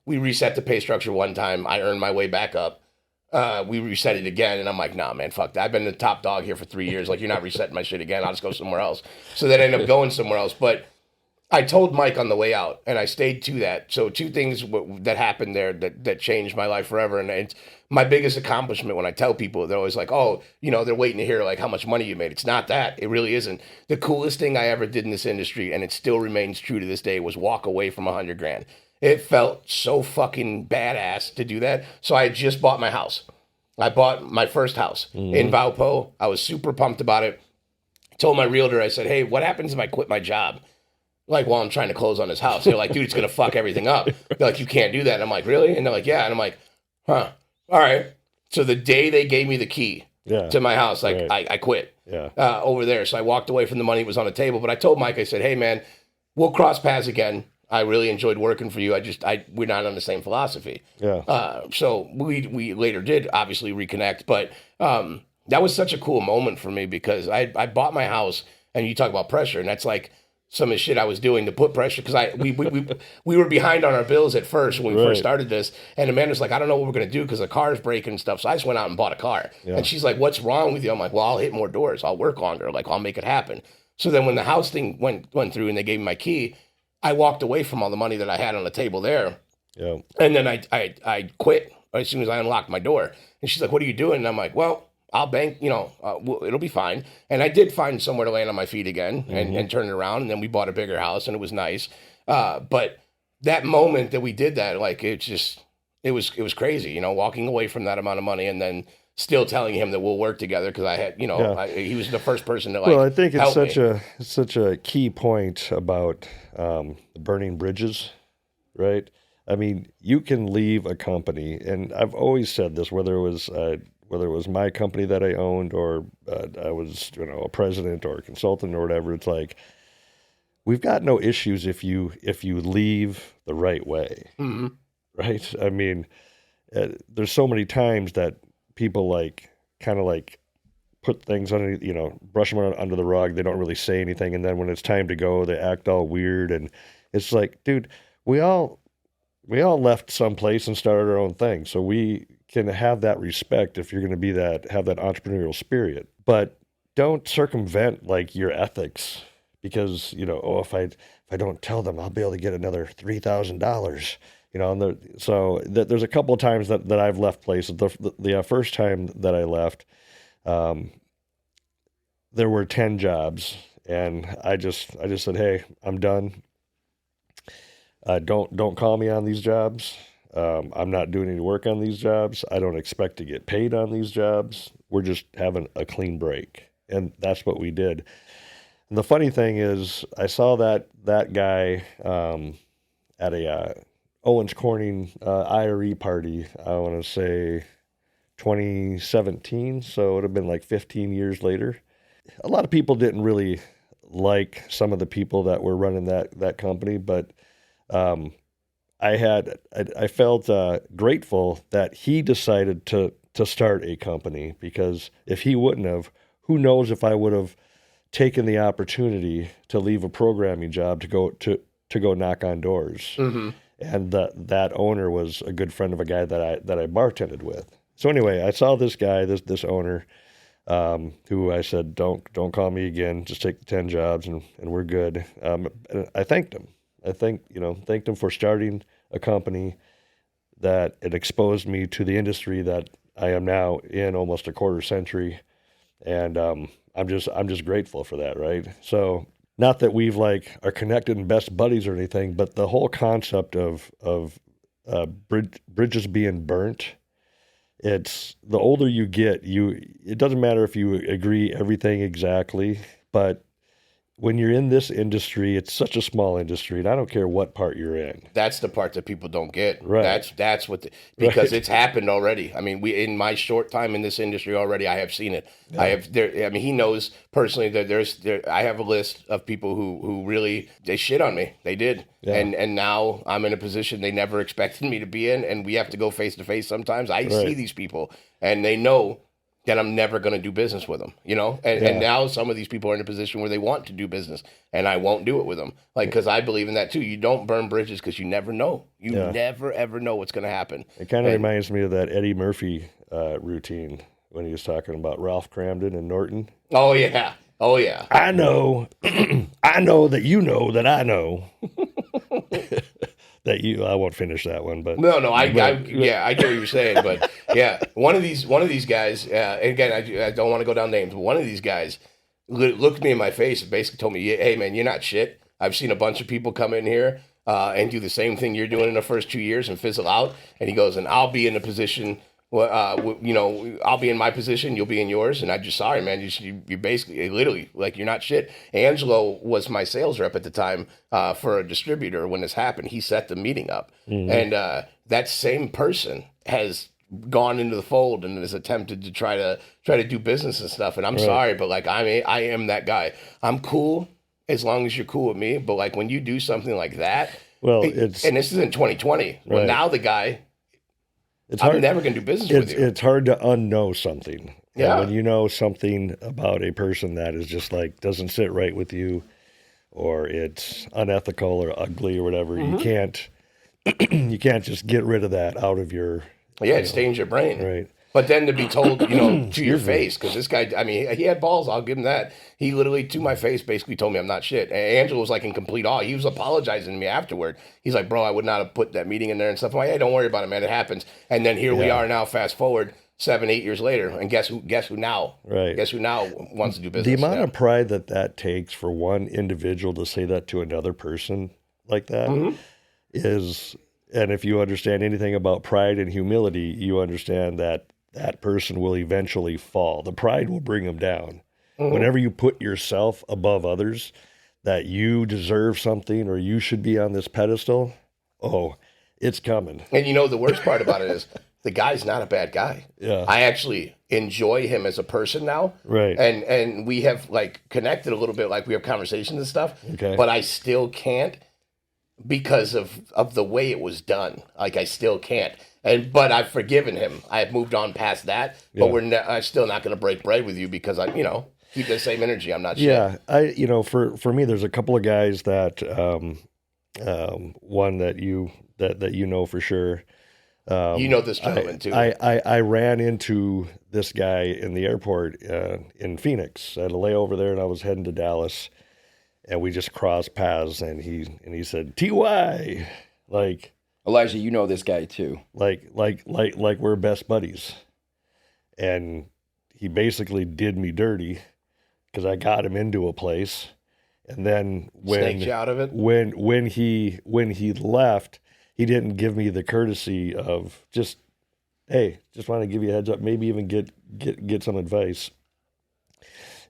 we reset the pay structure one time. I earned my way back up. We reset it again. And I'm like, nah, man, fuck that. I've been the top dog here for 3 years. Like, you're not resetting my shit again. I'll just go somewhere else. So then I ended up going somewhere else. But I told Mike on the way out, and I stayed to that. So two things that happened there that changed my life forever. And it's my biggest accomplishment when I tell people. They're always like, oh, they're waiting to hear like how much money you made. It's not that. It really isn't. The coolest thing I ever did in this industry, and it still remains true to this day, was walk away from $100,000. It felt so fucking badass to do that. So I had just bought my house. I bought my first house in Valpo. I was super pumped about it. I told my realtor, I said, hey, what happens if I quit my job? Like, while I'm trying to close on his house. They're like, dude, it's going to fuck everything up. They're like, you can't do that. And I'm like, really? And they're like, yeah. And I'm like, huh. All right. So the day they gave me the key to my house, like, I quit over there. So I walked away from the money that was on the table. But I told Mike, I said, hey, man, we'll cross paths again. I really enjoyed working for you. We're not on the same philosophy. Yeah. So we later did obviously reconnect. But that was such a cool moment for me because I bought my house, and you talk about pressure, and that's like some of the shit I was doing to put pressure, because we were behind on our bills at first when we first started this, and Amanda's like, I don't know what we're going to do because the car's breaking and stuff, so I just went out and bought a car. And she's like, what's wrong with you? I'm like, well, I'll hit more doors. I'll work longer. Like, I'll make it happen. So then when the house thing went through and they gave me my key, I walked away from all the money that I had on the table there. Yeah. And then I quit as soon as I unlocked my door. And she's like, what are you doing? And I'm like, well, I'll bank, it'll be fine. And I did find somewhere to land on my feet again and turn it around. And then we bought a bigger house, and it was nice. But that moment that we did that, like, it was crazy, walking away from that amount of money and then still telling him that we'll work together because I had, he was the first person to Well, I think it's such a key point about burning bridges, right? I mean, you can leave a company, and I've always said this, whether it was whether it was my company that I owned or I was, a president or a consultant or whatever, it's like, we've got no issues if you leave the right way, right? I mean, there's so many times that people kind of put things under, brush them under the rug. They don't really say anything, and then when it's time to go, they act all weird. And it's like, dude, we all left someplace and started our own thing, so we can have that respect if you're going to have that entrepreneurial spirit. But don't circumvent your ethics because if I don't tell them, I'll be able to get another $3,000. So there's a couple of times that I've left places. The first time that I left, there were 10 jobs, and I just said, hey, I'm done. Don't call me on these jobs. I'm not doing any work on these jobs. I don't expect to get paid on these jobs. We're just having a clean break. And that's what we did. And the funny thing is, I saw that guy at a Owens Corning IRE party, I want to say 2017, so it would have been 15 years later. A lot of people didn't really like some of the people that were running that company, but I felt grateful that he decided to start a company, because if he wouldn't have, who knows if I would have taken the opportunity to leave a programming job to go knock on doors. Mm-hmm. And that owner was a good friend of a guy that I bartended with. So anyway, I saw this guy, this owner, who I said, don't call me again, just take the 10 jobs and we're good. And I thanked him. Thanked him for starting a company that it exposed me to the industry that I am now in almost a quarter century. And I'm just grateful for that, right? So not that we've are connected and best buddies or anything, but the whole concept of bridges being burnt. It's the older you get, it doesn't matter if you agree everything exactly, but when you're in this industry, it's such a small industry, and I don't care what part you're in. That's the part that people don't get. Right. That's what because it's happened already. I mean, in my short time in this industry already, I have seen it. Yeah. He knows personally that I have a list of people who really, they shit on me. They did. Yeah. And now I'm in a position they never expected me to be in, and we have to go face to face sometimes. I see these people, and they know that I'm never going to do business with them, And now some of these people are in a position where they want to do business, and I won't do it with them. Because I believe in that too. You don't burn bridges because you never know. You never, ever know what's going to happen. It kind of reminds me of that Eddie Murphy routine when he was talking about Ralph Cramden and Norton. Oh, yeah. Oh, yeah. I know. I know that you know that I know. I won't finish that one, but no, I get what you're saying, but yeah, one of these guys, and again, I don't want to go down names, but one of these guys looked me in my face and basically told me, "Hey, man, you're not shit. I've seen a bunch of people come in here and do the same thing you're doing in the first 2 years and fizzle out." And he goes, "And I'll be in a position." I'll be in my position, you'll be in yours, and I'm just sorry, man. You basically, literally, you're not shit. Angelo was my sales rep at the time for a distributor when this happened. He set the meeting up, and that same person has gone into the fold and has attempted to try to do business and stuff. And I'm sorry, but I am that guy. I'm cool as long as you're cool with me, but when you do something like that, and this is in 2020. Well, now the guy. I'm never going to do business with you. It's hard to unknow something. Yeah. When you know something about a person that is just doesn't sit right with you, or it's unethical or ugly or whatever, you can't just get rid of that out of your. It stains your brain. Right. But then to be told, to your face, because this guy, he had balls. I'll give him that. He literally, to my face, basically told me I'm not shit. And Angelo was in complete awe. He was apologizing to me afterward. He's like, bro, I would not have put that meeting in there and stuff. I'm like, hey, don't worry about it, man. It happens. And then here we are now, fast forward 7-8 years later. And guess who now? Right. Guess who now wants to do business? The amount of pride that takes for one individual to say that to another person like that is, and if you understand anything about pride and humility, you understand that person will eventually fall. The pride will bring them down. Whenever you put yourself above others, that you deserve something or you should be on this pedestal, it's coming. And the worst part about it is the guy's not a bad guy. Yeah. I actually enjoy him as a person now. Right. And we have like connected a little bit, like we have conversations and stuff. Okay. But I still can't because of the way it was done. Like I still can't. But I've forgiven him. I've moved on past that. But I'm still not going to break bread with you because I, keep the same energy. I'm not sure. Yeah. For me, there's a couple of guys that, one that you know for sure. You know this gentleman too. I ran into this guy in the airport in Phoenix. I had a layover there, and I was heading to Dallas, and we just crossed paths. And he said, "Ty," like Elijah, you know this guy too. Like we're best buddies, and he basically did me dirty because I got him into a place, and then snaked you out of it. When he left. He didn't give me the courtesy of just, hey, just want to give you a heads up, maybe even get some advice.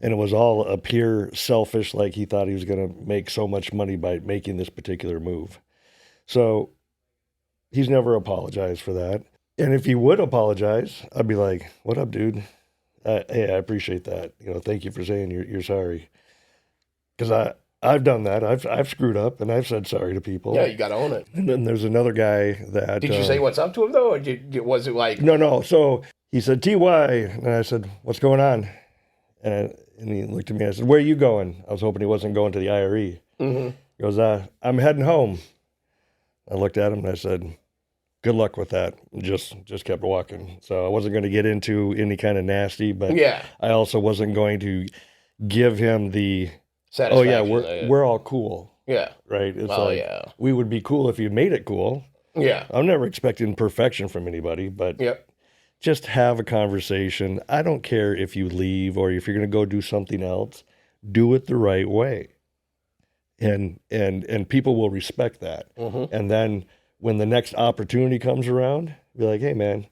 And it was all a pure selfish, like he thought he was going to make so much money by making this particular move. So he's never apologized for that. And if he would apologize, I'd be like, what up, dude? Hey, I appreciate that. Thank you for saying you're sorry. Because I've done that. I've screwed up, and I've said sorry to people. Yeah, you got to own it. And then there's another guy that... Did you say what's up to him, though? Or was it like... No. So he said, TY. And I said, what's going on? And he looked at me and I said, where are you going? I was hoping he wasn't going to the IRE. Mm-hmm. He goes, I'm heading home. I looked at him and I said, good luck with that. And just kept walking. So I wasn't going to get into any kind of nasty, but I also wasn't going to give him the... Oh yeah, we're all cool. Yeah. Right? It's we would be cool if you made it cool. Yeah. I'm never expecting perfection from anybody, but just have a conversation. I don't care if you leave or if you're going to go do something else. Do it the right way. And people will respect that. Mm-hmm. And then when the next opportunity comes around, be like, hey man,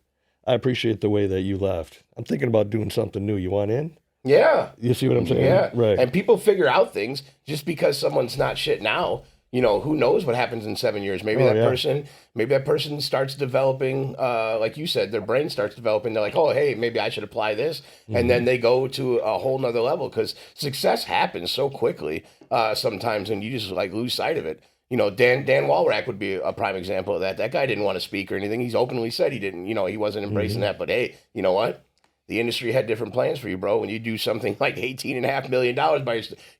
I appreciate the way that you left. I'm thinking about doing something new. You want in? Yeah. You see what I'm saying? Yeah. Right. And people figure out things just because someone's not shit now. Who knows what happens in 7 years? Maybe that person starts developing, like you said, their brain starts developing. They're like, oh, hey, maybe I should apply this. Mm-hmm. And then they go to a whole nother level because success happens so quickly sometimes and you just like lose sight of it. Dan Walrack would be a prime example of that. That guy didn't want to speak or anything. He's openly said he didn't, he wasn't embracing that. But hey, you know what? The industry had different plans for you, bro. When you do something like $18.5 million,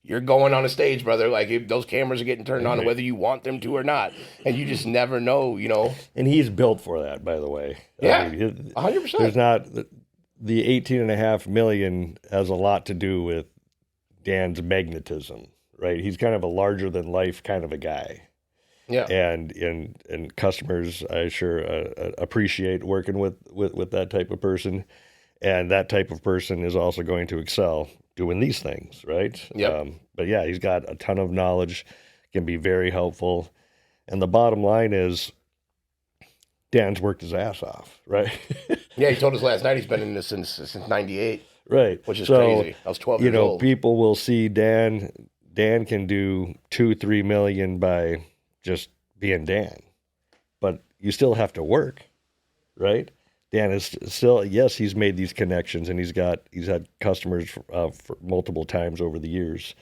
you're going on a stage, brother. Like if those cameras are getting turned on, whether you want them to or not, and you just never know, And he's built for that, by the way. Yeah, 100%. There's not the $18.5 million has a lot to do with Dan's magnetism, right? He's kind of a larger than life kind of a guy. Yeah, and customers, I sure appreciate working with that type of person. And that type of person is also going to excel doing these things, right? Yeah. But yeah, he's got a ton of knowledge, can be very helpful. And the bottom line is Dan's worked his ass off, right? Yeah, he told us last night he's been in this since 98. Right. Which is crazy. I was 12 years old. People will see Dan can do 2-3 million by just being Dan. But you still have to work, right? Dan is still, yes, he's made these connections and he's had customers for multiple times over the years,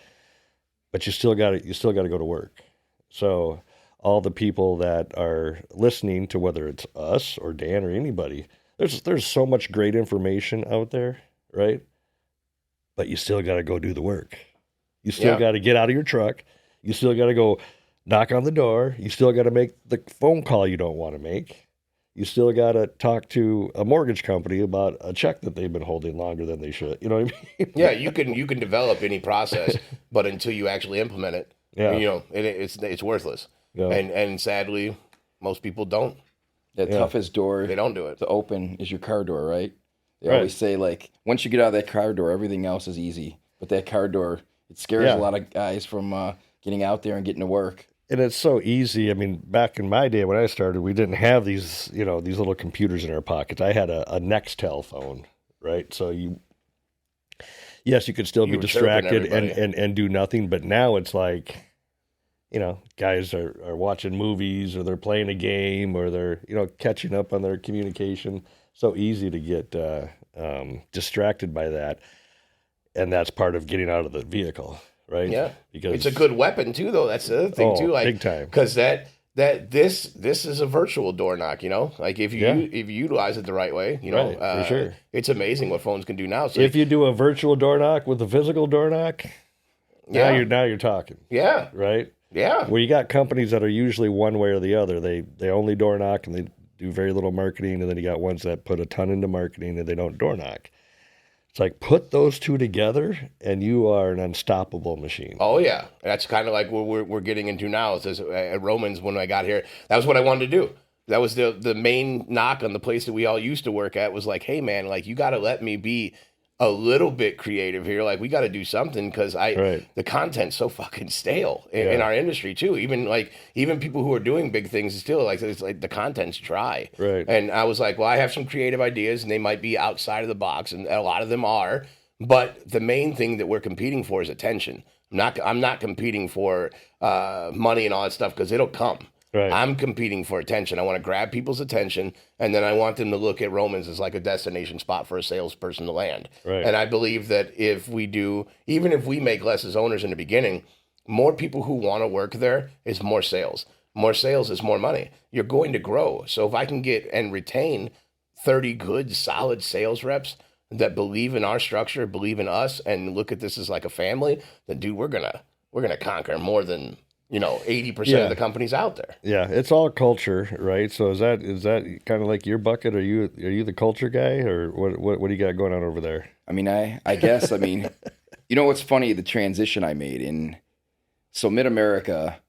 but you still got to go to work. So all the people that are listening to whether it's us or Dan or anybody, there's so much great information out there, right? But you still got to go do the work. You still got to get out of your truck. You still got to go knock on the door. You still got to make the phone call you don't want to make. You still got to talk to a mortgage company about a check that they've been holding longer than they should. You know what I mean? Yeah, you can develop any process, but until you actually implement it, it's worthless. Yeah. And sadly, most people don't. The toughest door they don't do it to open is your car door, right? They always say, like, once you get out of that car door, everything else is easy. But that car door, it scares a lot of guys from getting out there and getting to work. And it's so easy. I mean, back in my day when I started, we didn't have these little computers in our pockets. I had a Nextel phone, right? So you could still be distracted and do nothing. But now it's like guys are watching movies or they're playing a game or they're, catching up on their communication. So easy to get distracted by that. And that's part of getting out of the vehicle, right? Yeah. Because it's a good weapon too, though. That's the other thing too. Like, big time. Because this is a virtual door knock, Like if you utilize it the right way, Right, for sure. It's amazing what phones can do now. So if you do a virtual door knock with a physical door knock, now you're talking. Yeah. Right? Yeah. Well, you got companies that are usually one way or the other. They only door knock and they do very little marketing, and then you got ones that put a ton into marketing and they don't door knock. It's like, put those two together, and you are an unstoppable machine. Oh, yeah. That's kind of like what we're getting into now. It says, at Romans, when I got here, that was what I wanted to do. That was the main knock on the place that we all used to work at, was like, hey, man, like, you got to let me be a little bit creative here. Like, we got to do something, because the content's so fucking stale in our industry too. Even people who are doing big things still, like, it's like the content's dry. Right. And I was like, well, I have some creative ideas, and they might be outside of the box, and a lot of them are. But the main thing that we're competing for is attention. I'm not competing for money and all that stuff, because it'll come. Right. I'm competing for attention. I want to grab people's attention, and then I want them to look at Romans as like a destination spot for a salesperson to land. Right. And I believe that even if we make less as owners in the beginning, more people who want to work there is more sales. More sales is more money. You're going to grow. So if I can get and retain 30 good, solid sales reps that believe in our structure, believe in us, and look at this as like a family, then dude, we're gonna conquer more than 80% of the companies out there. Yeah, it's all culture, right? So is that kind of like your bucket? Are you the culture guy, or what do you got going on over there? I mean, I guess, what's funny, the transition I made in, so Mid-America,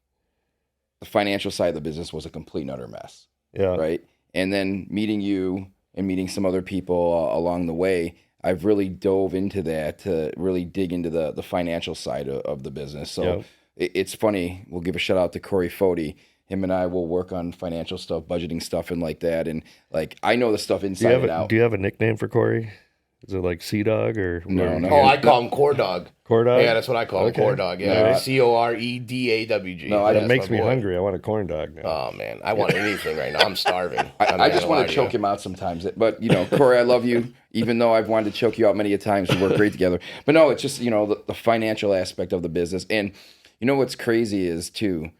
the financial side of the business was a complete and utter mess. Yeah. Right? And then meeting you and meeting some other people along the way, I've really dove into that to really dig into the financial side of the business. So it's funny. We'll give a shout out to Corey Fody. Him and I will work on financial stuff, budgeting stuff, and like that. And like, I know the stuff inside and out. Do you have a nickname for Corey? Is it like Sea Dog or? No. Oh, I call him Core Dog. Core Dog? Yeah, that's what I call him, Core Dog. Yeah, COREDAWG. No, that makes me hungry. I want a corn dog now. Oh, man. I want anything right now. I'm starving. I just want to choke him out sometimes. But, Corey, I love you. Even though I've wanted to choke you out many a times, we work great together. But no, it's just, the financial aspect of the business. And what's crazy is, too,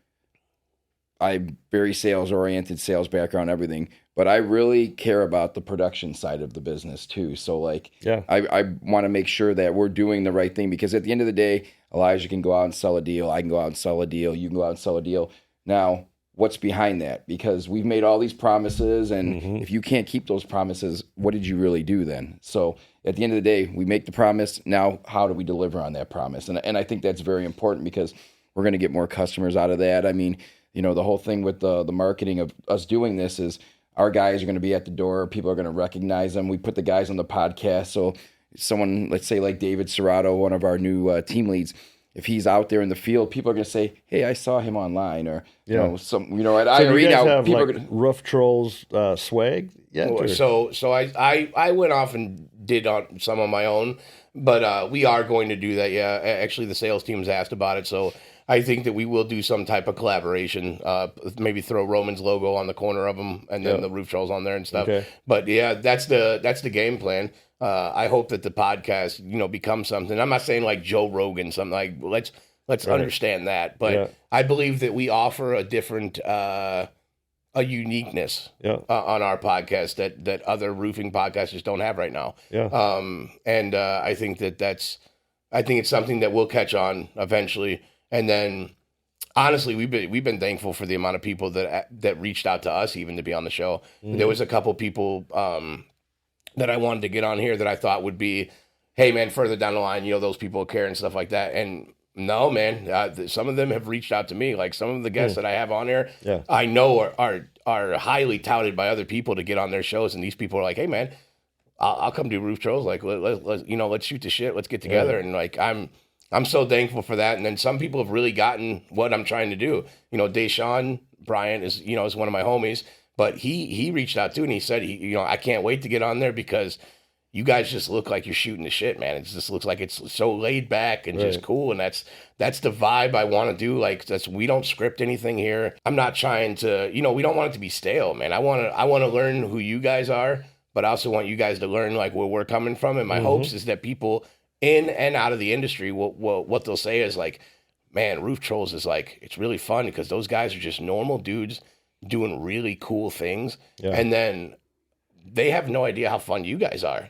I'm very sales-oriented, sales background, everything. But I really care about the production side of the business, too. So, I want to make sure that we're doing the right thing. Because at the end of the day, Elijah can go out and sell a deal. I can go out and sell a deal. You can go out and sell a deal. Now, what's behind that? Because we've made all these promises. And if you can't keep those promises, what did you really do then? So, at the end of the day, we make the promise. Now, how do we deliver on that promise? And I think that's very important, because we're going to get more customers out of that. I mean, the whole thing with the marketing of us doing this is our guys are going to be at the door. People are going to recognize them. We put the guys on the podcast. So someone, let's say like David Serrato, one of our new team leads, if he's out there in the field, people are going to say, "Hey, I saw him online," or at IRE now. People are going to Roof Trollz swag. Yeah. So I went off and did on some on my own, but we are going to do that. Yeah, actually, the sales team's asked about it, so I think that we will do some type of collaboration. Maybe throw Roman's logo on the corner of them, and then the Roof Trollz on there and stuff. Okay. But yeah, that's the game plan. I hope that the podcast, becomes something. I'm not saying like Joe Rogan, something like let's understand that, but I believe that we offer a different a uniqueness on our podcast that other roofing podcasters don't have right now. And I think I think it's something that will catch on eventually. And then, honestly, we've been thankful for the amount of people that reached out to us even to be on the show. There was a couple people that I wanted to get on here that I thought would be, hey man, further down the line, those people care and stuff like that. And no, man, some of them have reached out to me. Like some of the guests that I have on here, I know are highly touted by other people to get on their shows. And these people are like, hey man, I'll come do Roof Trollz. Like let's shoot the shit. Let's get together. And like I'm so thankful for that. And then some people have really gotten what I'm trying to do. Deshaun Bryant is one of my homies, but he reached out too, and he said I can't wait to get on there because you guys just look like you're shooting the shit, man. It just looks like it's so laid back and just cool. And that's the vibe I want to do. Like, we don't script anything here. I'm not trying to, we don't want it to be stale, man. I want to learn who you guys are, but I also want you guys to learn like where we're coming from. And my hopes is that people in and out of the industry, what they'll say is like, man, Roof Trollz is like, it's really fun because those guys are just normal dudes doing really cool things. Yeah. And then they have no idea how fun you guys are.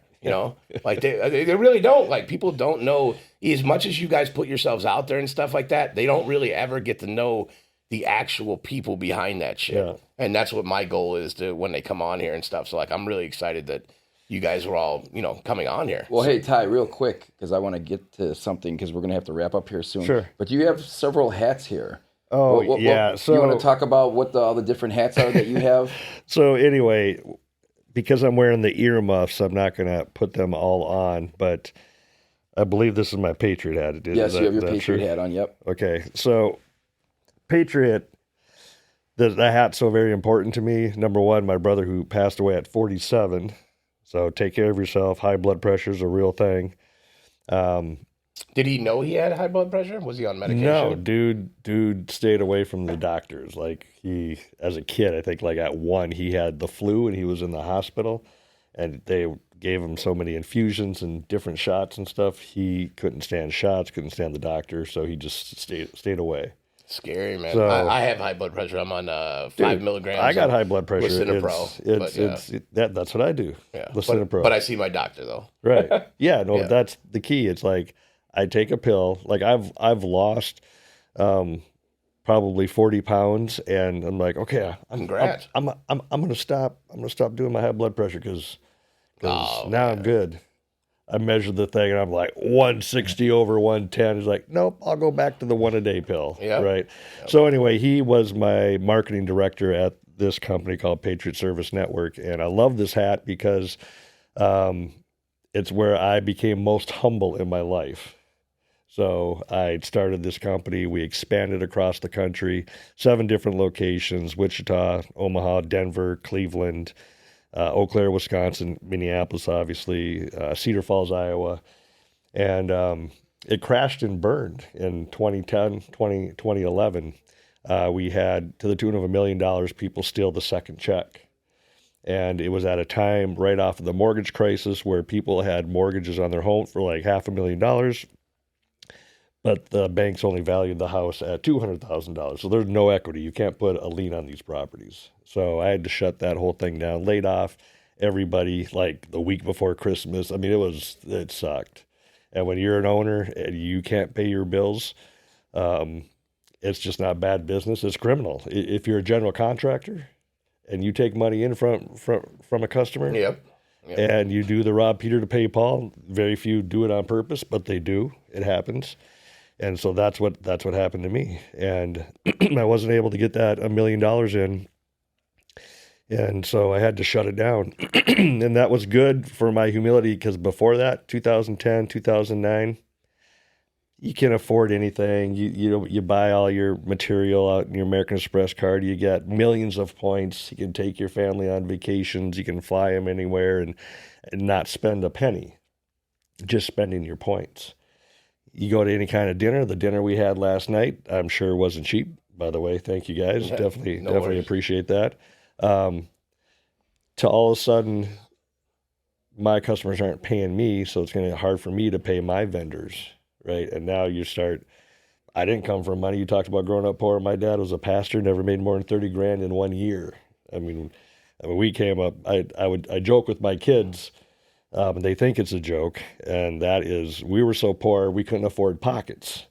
Like they really don't. Like, people don't know, as much as you guys put yourselves out there and stuff like that, they don't really ever get to know the actual people behind that shit. Yeah. And that's what my goal is to when they come on here and stuff. So like, I'm really excited that you guys are all, coming on here. Well, hey, Ty, real quick, because I want to get to something because we're going to have to wrap up here soon. Sure. But you have several hats here. Oh, yeah. So you want to talk about what all the different hats are that you have? So anyway, because I'm wearing the earmuffs, I'm not going to put them all on, but I believe this is my Patriot hat. Yes, you have your Patriot hat on, yep. Okay, so Patriot, the hat's so very important to me. Number one, my brother who passed away at 47, so take care of yourself. High blood pressure is a real thing. Did he know he had high blood pressure? Was he on medication? No, dude stayed away from the doctors. Like, he, as a kid, I think like at 1, he had the flu and he was in the hospital, and they gave him so many infusions and different shots and stuff. He couldn't stand shots, couldn't stand the doctor, so he just stayed away. Scary, man. So, I have high blood pressure. I'm on 5 milligrams. I got high blood pressure. That's what I do. Yeah. Listenapro. But I see my doctor though. Right. Yeah. No, that's the key. It's like I take a pill. Like I've lost probably 40 pounds, and I'm like, okay, congrats. I'm gonna stop. I'm gonna stop doing my high blood pressure because now I'm good. I measured the thing and I'm like 160 over 110. He's like, nope, I'll go back to the 1-a-day pill. Yep. Right. Yep. So anyway, he was my marketing director at this company called Patriot Service Network. And I love this hat because it's where I became most humble in my life. So I started this company. We expanded across the country, 7 different locations: Wichita, Omaha, Denver, Cleveland, Eau Claire, Wisconsin, Minneapolis, obviously, Cedar Falls, Iowa. And it crashed and burned in 2011. We had, to the tune of $1 million, people steal the second check. And it was at a time right off of the mortgage crisis where people had mortgages on their home for like $500,000. But the banks only valued the house at $200,000. So there's no equity. You can't put a lien on these properties. So I had to shut that whole thing down, laid off everybody like the week before Christmas. I mean, it sucked. And when you're an owner and you can't pay your bills, it's just not bad business. It's criminal. If you're a general contractor and you take money in from a customer, yep. And you do the rob Peter to pay Paul, very few do it on purpose, but they do. It happens. And so that's what happened to me. And I wasn't able to get that $1 million in. And so I had to shut it down. And that was good for my humility, because before that, 2010, 2009, you can't afford anything. You buy all your material out in your American Express card. You get millions of points. You can take your family on vacations. You can fly them anywhere and not spend a penny, just spending your points. You go to any kind of dinner. The dinner we had last night, I'm sure wasn't cheap, by the way. Thank you guys. Yeah, definitely appreciate that. To all of a sudden, my customers aren't paying me, so it's going to be hard for me to pay my vendors, right? And now I didn't come from money. You talked about growing up poor. My dad was a pastor, never made more than $30,000 in 1 year. I mean, we came up, I joke with my kids, and they think it's a joke, and that is, we were so poor we couldn't afford pockets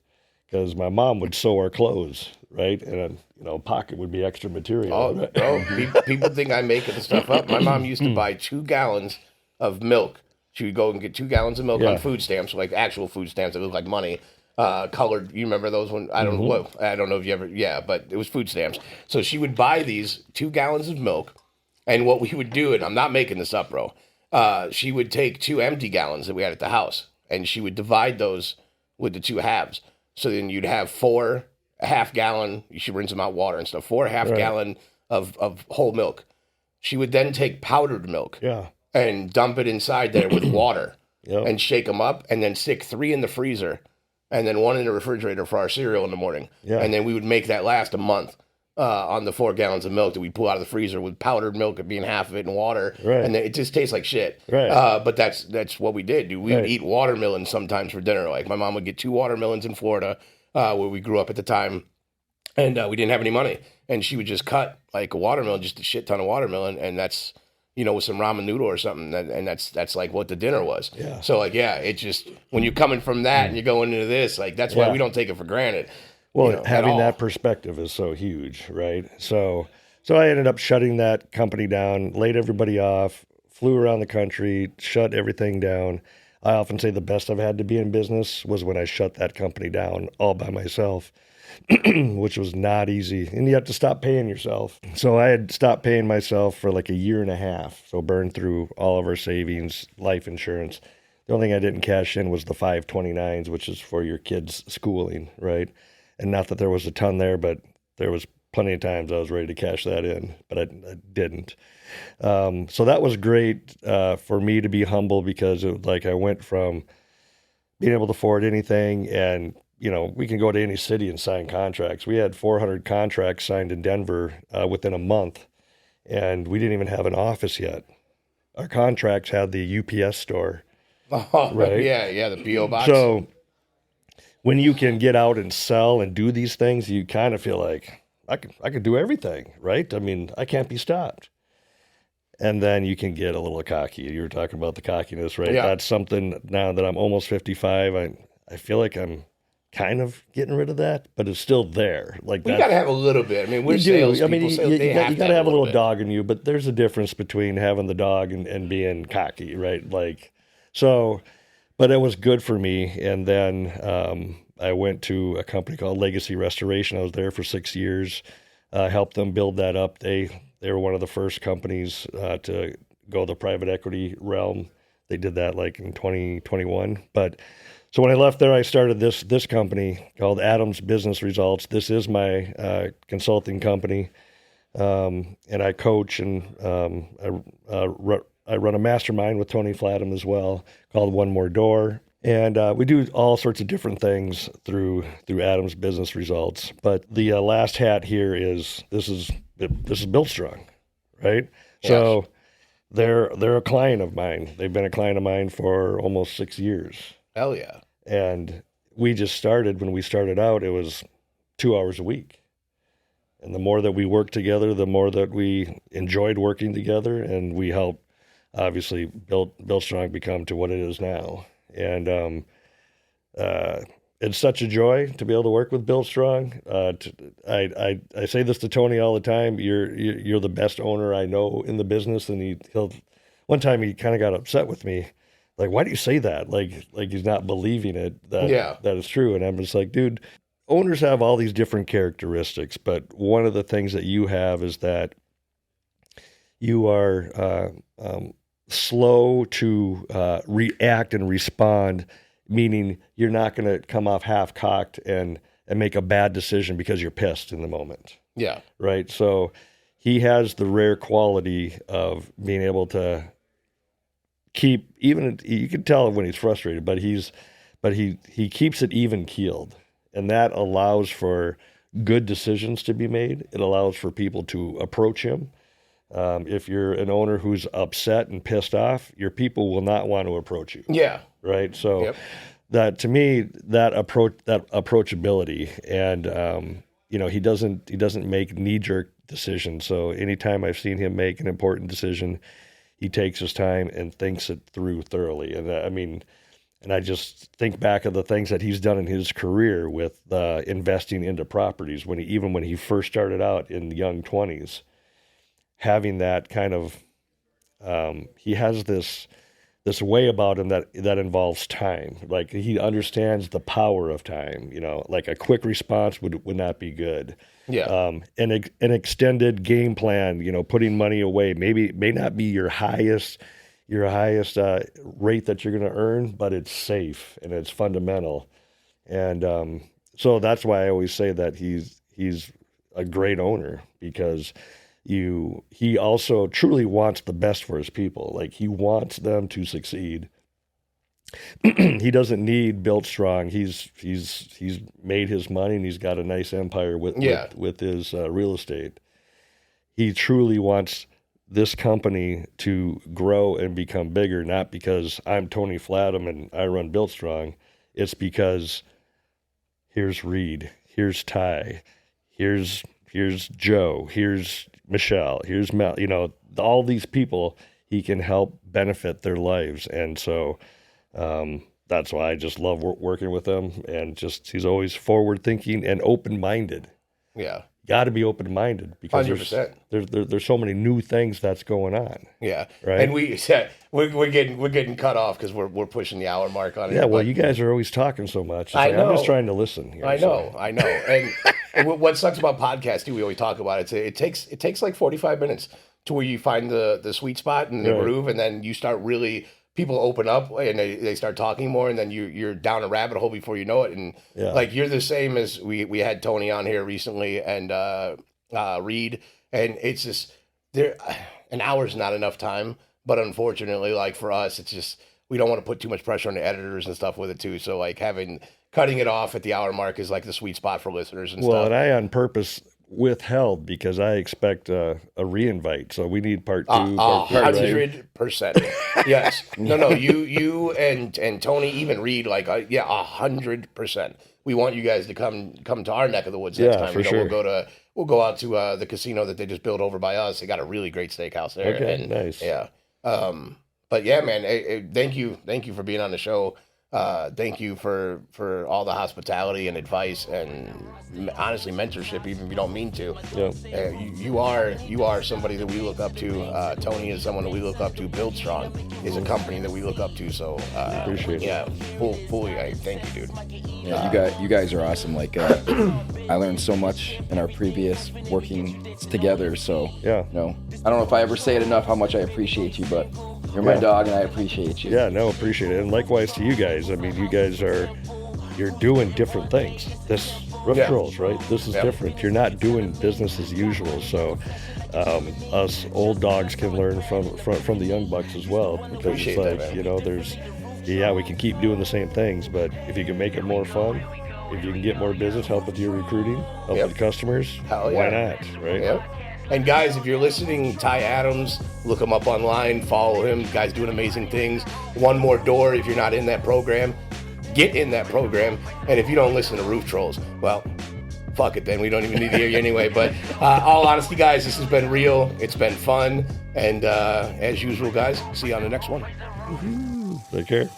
because my mom would sew our clothes, right? And pocket would be extra material. Oh, right? People think I'm making the stuff up. My mom used to buy 2 gallons of milk. She would go and get 2 gallons of milk on food stamps, like actual food stamps that look like money, colored. You remember those ones? I don't know if you ever. Yeah, but it was food stamps. So she would buy these 2 gallons of milk, and what we would do, and I'm not making this up, bro. She would take 2 empty gallons that we had at the house, and she would divide those with the 2 halves. So then you'd have 4 half gallon. You should rinse them out water and stuff. 4 half gallon of whole milk. She would then take powdered milk. Yeah. and dump it inside there with water Yep. and shake them up, and then stick 3 in the freezer and then 1 in the refrigerator for our cereal in the morning. Yeah. And then we would make that last a month on the 4 gallons of milk that we pull out of the freezer with powdered milk being half of it in water. Right. And it just tastes like shit. Right. But that's what we did, dude. We would eat watermelon sometimes for dinner. Like my mom would get 2 watermelons in Florida where we grew up at the time. And we didn't have any money. And she would just cut like a watermelon, just a shit ton of watermelon. And that's, with some ramen noodle or something. And that's like what the dinner was. Yeah. So like, it just, when you're coming from that and you're going into this, like, that's why we don't take it for granted. Well, having that perspective is so huge, right? So I ended up shutting that company down, laid everybody off, flew around the country, shut everything down. I often say the best I've had to be in business was when I shut that company down all by myself. Which was not easy. And you have to stop paying yourself. So I had stopped paying myself for like a year and a half. So burned through all of our savings, life insurance. The only thing I didn't cash in was the 529s, which is for your kids' schooling, right? And not that there was a ton there, but there was plenty of times I was ready to cash that in, but I didn't. So that was great for me to be humble, because it was like I went from being able to afford anything, and we can go to any city and sign contracts. We had 400 contracts signed in Denver within a month, and we didn't even have an office yet. Our contracts had the UPS store. Oh, right? Yeah, the P.O. box. So when you can get out and sell and do these things, you kind of feel like, I could do everything, right? I mean, I can't be stopped. And then you can get a little cocky. You were talking about the cockiness, right? Yeah. That's something now that I'm almost 55. I feel like I'm kind of getting rid of that, but it's still there. Like you got to have a little bit. I mean, we're salespeople. I mean, you got to have a little bit. dog in you, but there's a difference between having the dog and being cocky, right? Like, so, but it was good for me. And then I went to a company called Legacy Restoration. I was there for 6 years, helped them build that up. They were one of the first companies to go the private equity realm. They did that like in 2021, but so when I left there, I started this company called Adams Business Results. This is my consulting company, and I coach, and I run a mastermind with Tony Flatham as well called One More Door, and we do all sorts of different things through Adams Business Results. But the last hat here is this is Built Strong, right? Yes. So they're a client of mine. They've been a client of mine for almost 6 years. Hell yeah. And we just started, when we started out, it was 2 hours a week. And the more that we worked together, the more that we enjoyed working together, and we helped, obviously, Built Strong become to what it is now. And it's such a joy to be able to work with Built Strong. I say this to Tony all the time. You're the best owner I know in the business, and he'll. One time he kind of got upset with me. Like, why do you say that? Like he's not believing it, that it's true. And I'm just like, dude, owners have all these different characteristics, but one of the things that you have is that you are slow to react and respond, meaning you're not going to come off half-cocked and make a bad decision because you're pissed in the moment. Yeah. Right? So he has the rare quality of being able to keep, even, you can tell when he's frustrated, but he keeps it even keeled, and that allows for good decisions to be made. It allows for people to approach him. If you're an owner who's upset and pissed off, your people will not want to approach you. Yeah. Right. So that, to me, that approachability, and he doesn't make knee-jerk decisions. So anytime I've seen him make an important decision, he takes his time and thinks it through thoroughly. And and I just think back of the things that he's done in his career with investing into properties when he first started out in the young 20s, having that kind of, he has this way about him that involves time. Like, he understands the power of time, like a quick response would not be good. Yeah. An extended game plan, putting money away, may not be your highest rate that you're going to earn, but it's safe and it's fundamental. And so that's why I always say that he's a great owner, because he also truly wants the best for his people. Like, he wants them to succeed. He doesn't need Built Strong. He's made his money, and he's got a nice empire with his real estate. He truly wants this company to grow and become bigger, not because I'm Tony Flatham and I run Built Strong. It's because here's Reed, here's Ty, here's Joe, here's Michelle, here's Mel. You know, all these people, he can help benefit their lives, and so. That's why I just love working with him, and he's always forward thinking and open-minded. Yeah. Got to be open-minded because 100%. there's so many new things that's going on. Yeah. Right. And we're getting cut off because we're pushing the hour mark on it. Yeah. Well, you guys are always talking so much. It's I know. I'm just trying to listen here. I know. And what sucks about podcasts too, we always talk about it. It takes like 45 minutes to where you find the sweet spot and the groove, and then you start really. People open up and they start talking more, and then you're down a rabbit hole before you know it. And like, you're the same as we had Tony on here recently, and Reed, and it's just an hour's not enough time, but unfortunately, like, for us, it's just, we don't want to put too much pressure on the editors and stuff with it too. So like, cutting it off at the hour mark is like the sweet spot for listeners and stuff. Well, and I on purpose withheld because I expect a reinvite, so we need part 2. 100%. Yes. No. You and Tony, even Reed, like 100%. We want you guys to come to our neck of the woods next time. For sure. We'll go out to the casino that they just built over by us. They got a really great steakhouse there. Okay, and, nice. Yeah. But yeah, man. Thank you for being on the show. Thank you for all the hospitality and advice and honestly mentorship, even if you don't mean to. Yeah. You are somebody that we look up to. Tony is someone that we look up to. Build Strong is a company that we look up to. So appreciate it. Yeah, fully. Thank you, dude. Yeah, you guys are awesome. Like, I learned so much in our previous working together. So yeah, no, I don't know if I ever say it enough how much I appreciate you, but you're my dog, and I appreciate you. Yeah, no, appreciate it, and likewise to you guys. I mean, you guys you're doing different things. This Roof Trollz, right? This is different. You're not doing business as usual. So us old dogs can learn from the young bucks as well. Because appreciate it's like, that, man. you know, we can keep doing the same things, but if you can make it more fun, if you can get more business, help with your recruiting, help with customers, why not, right? Yep. And guys, if you're listening, Ty Adams, look him up online, follow him. Guy's doing amazing things. One more door. If you're not in that program, get in that program. And if you don't listen to Roof Trollz, well, fuck it then. We don't even need to hear you anyway. But all honesty, guys, this has been real. It's been fun. And as usual, guys, see you on the next one. Take care.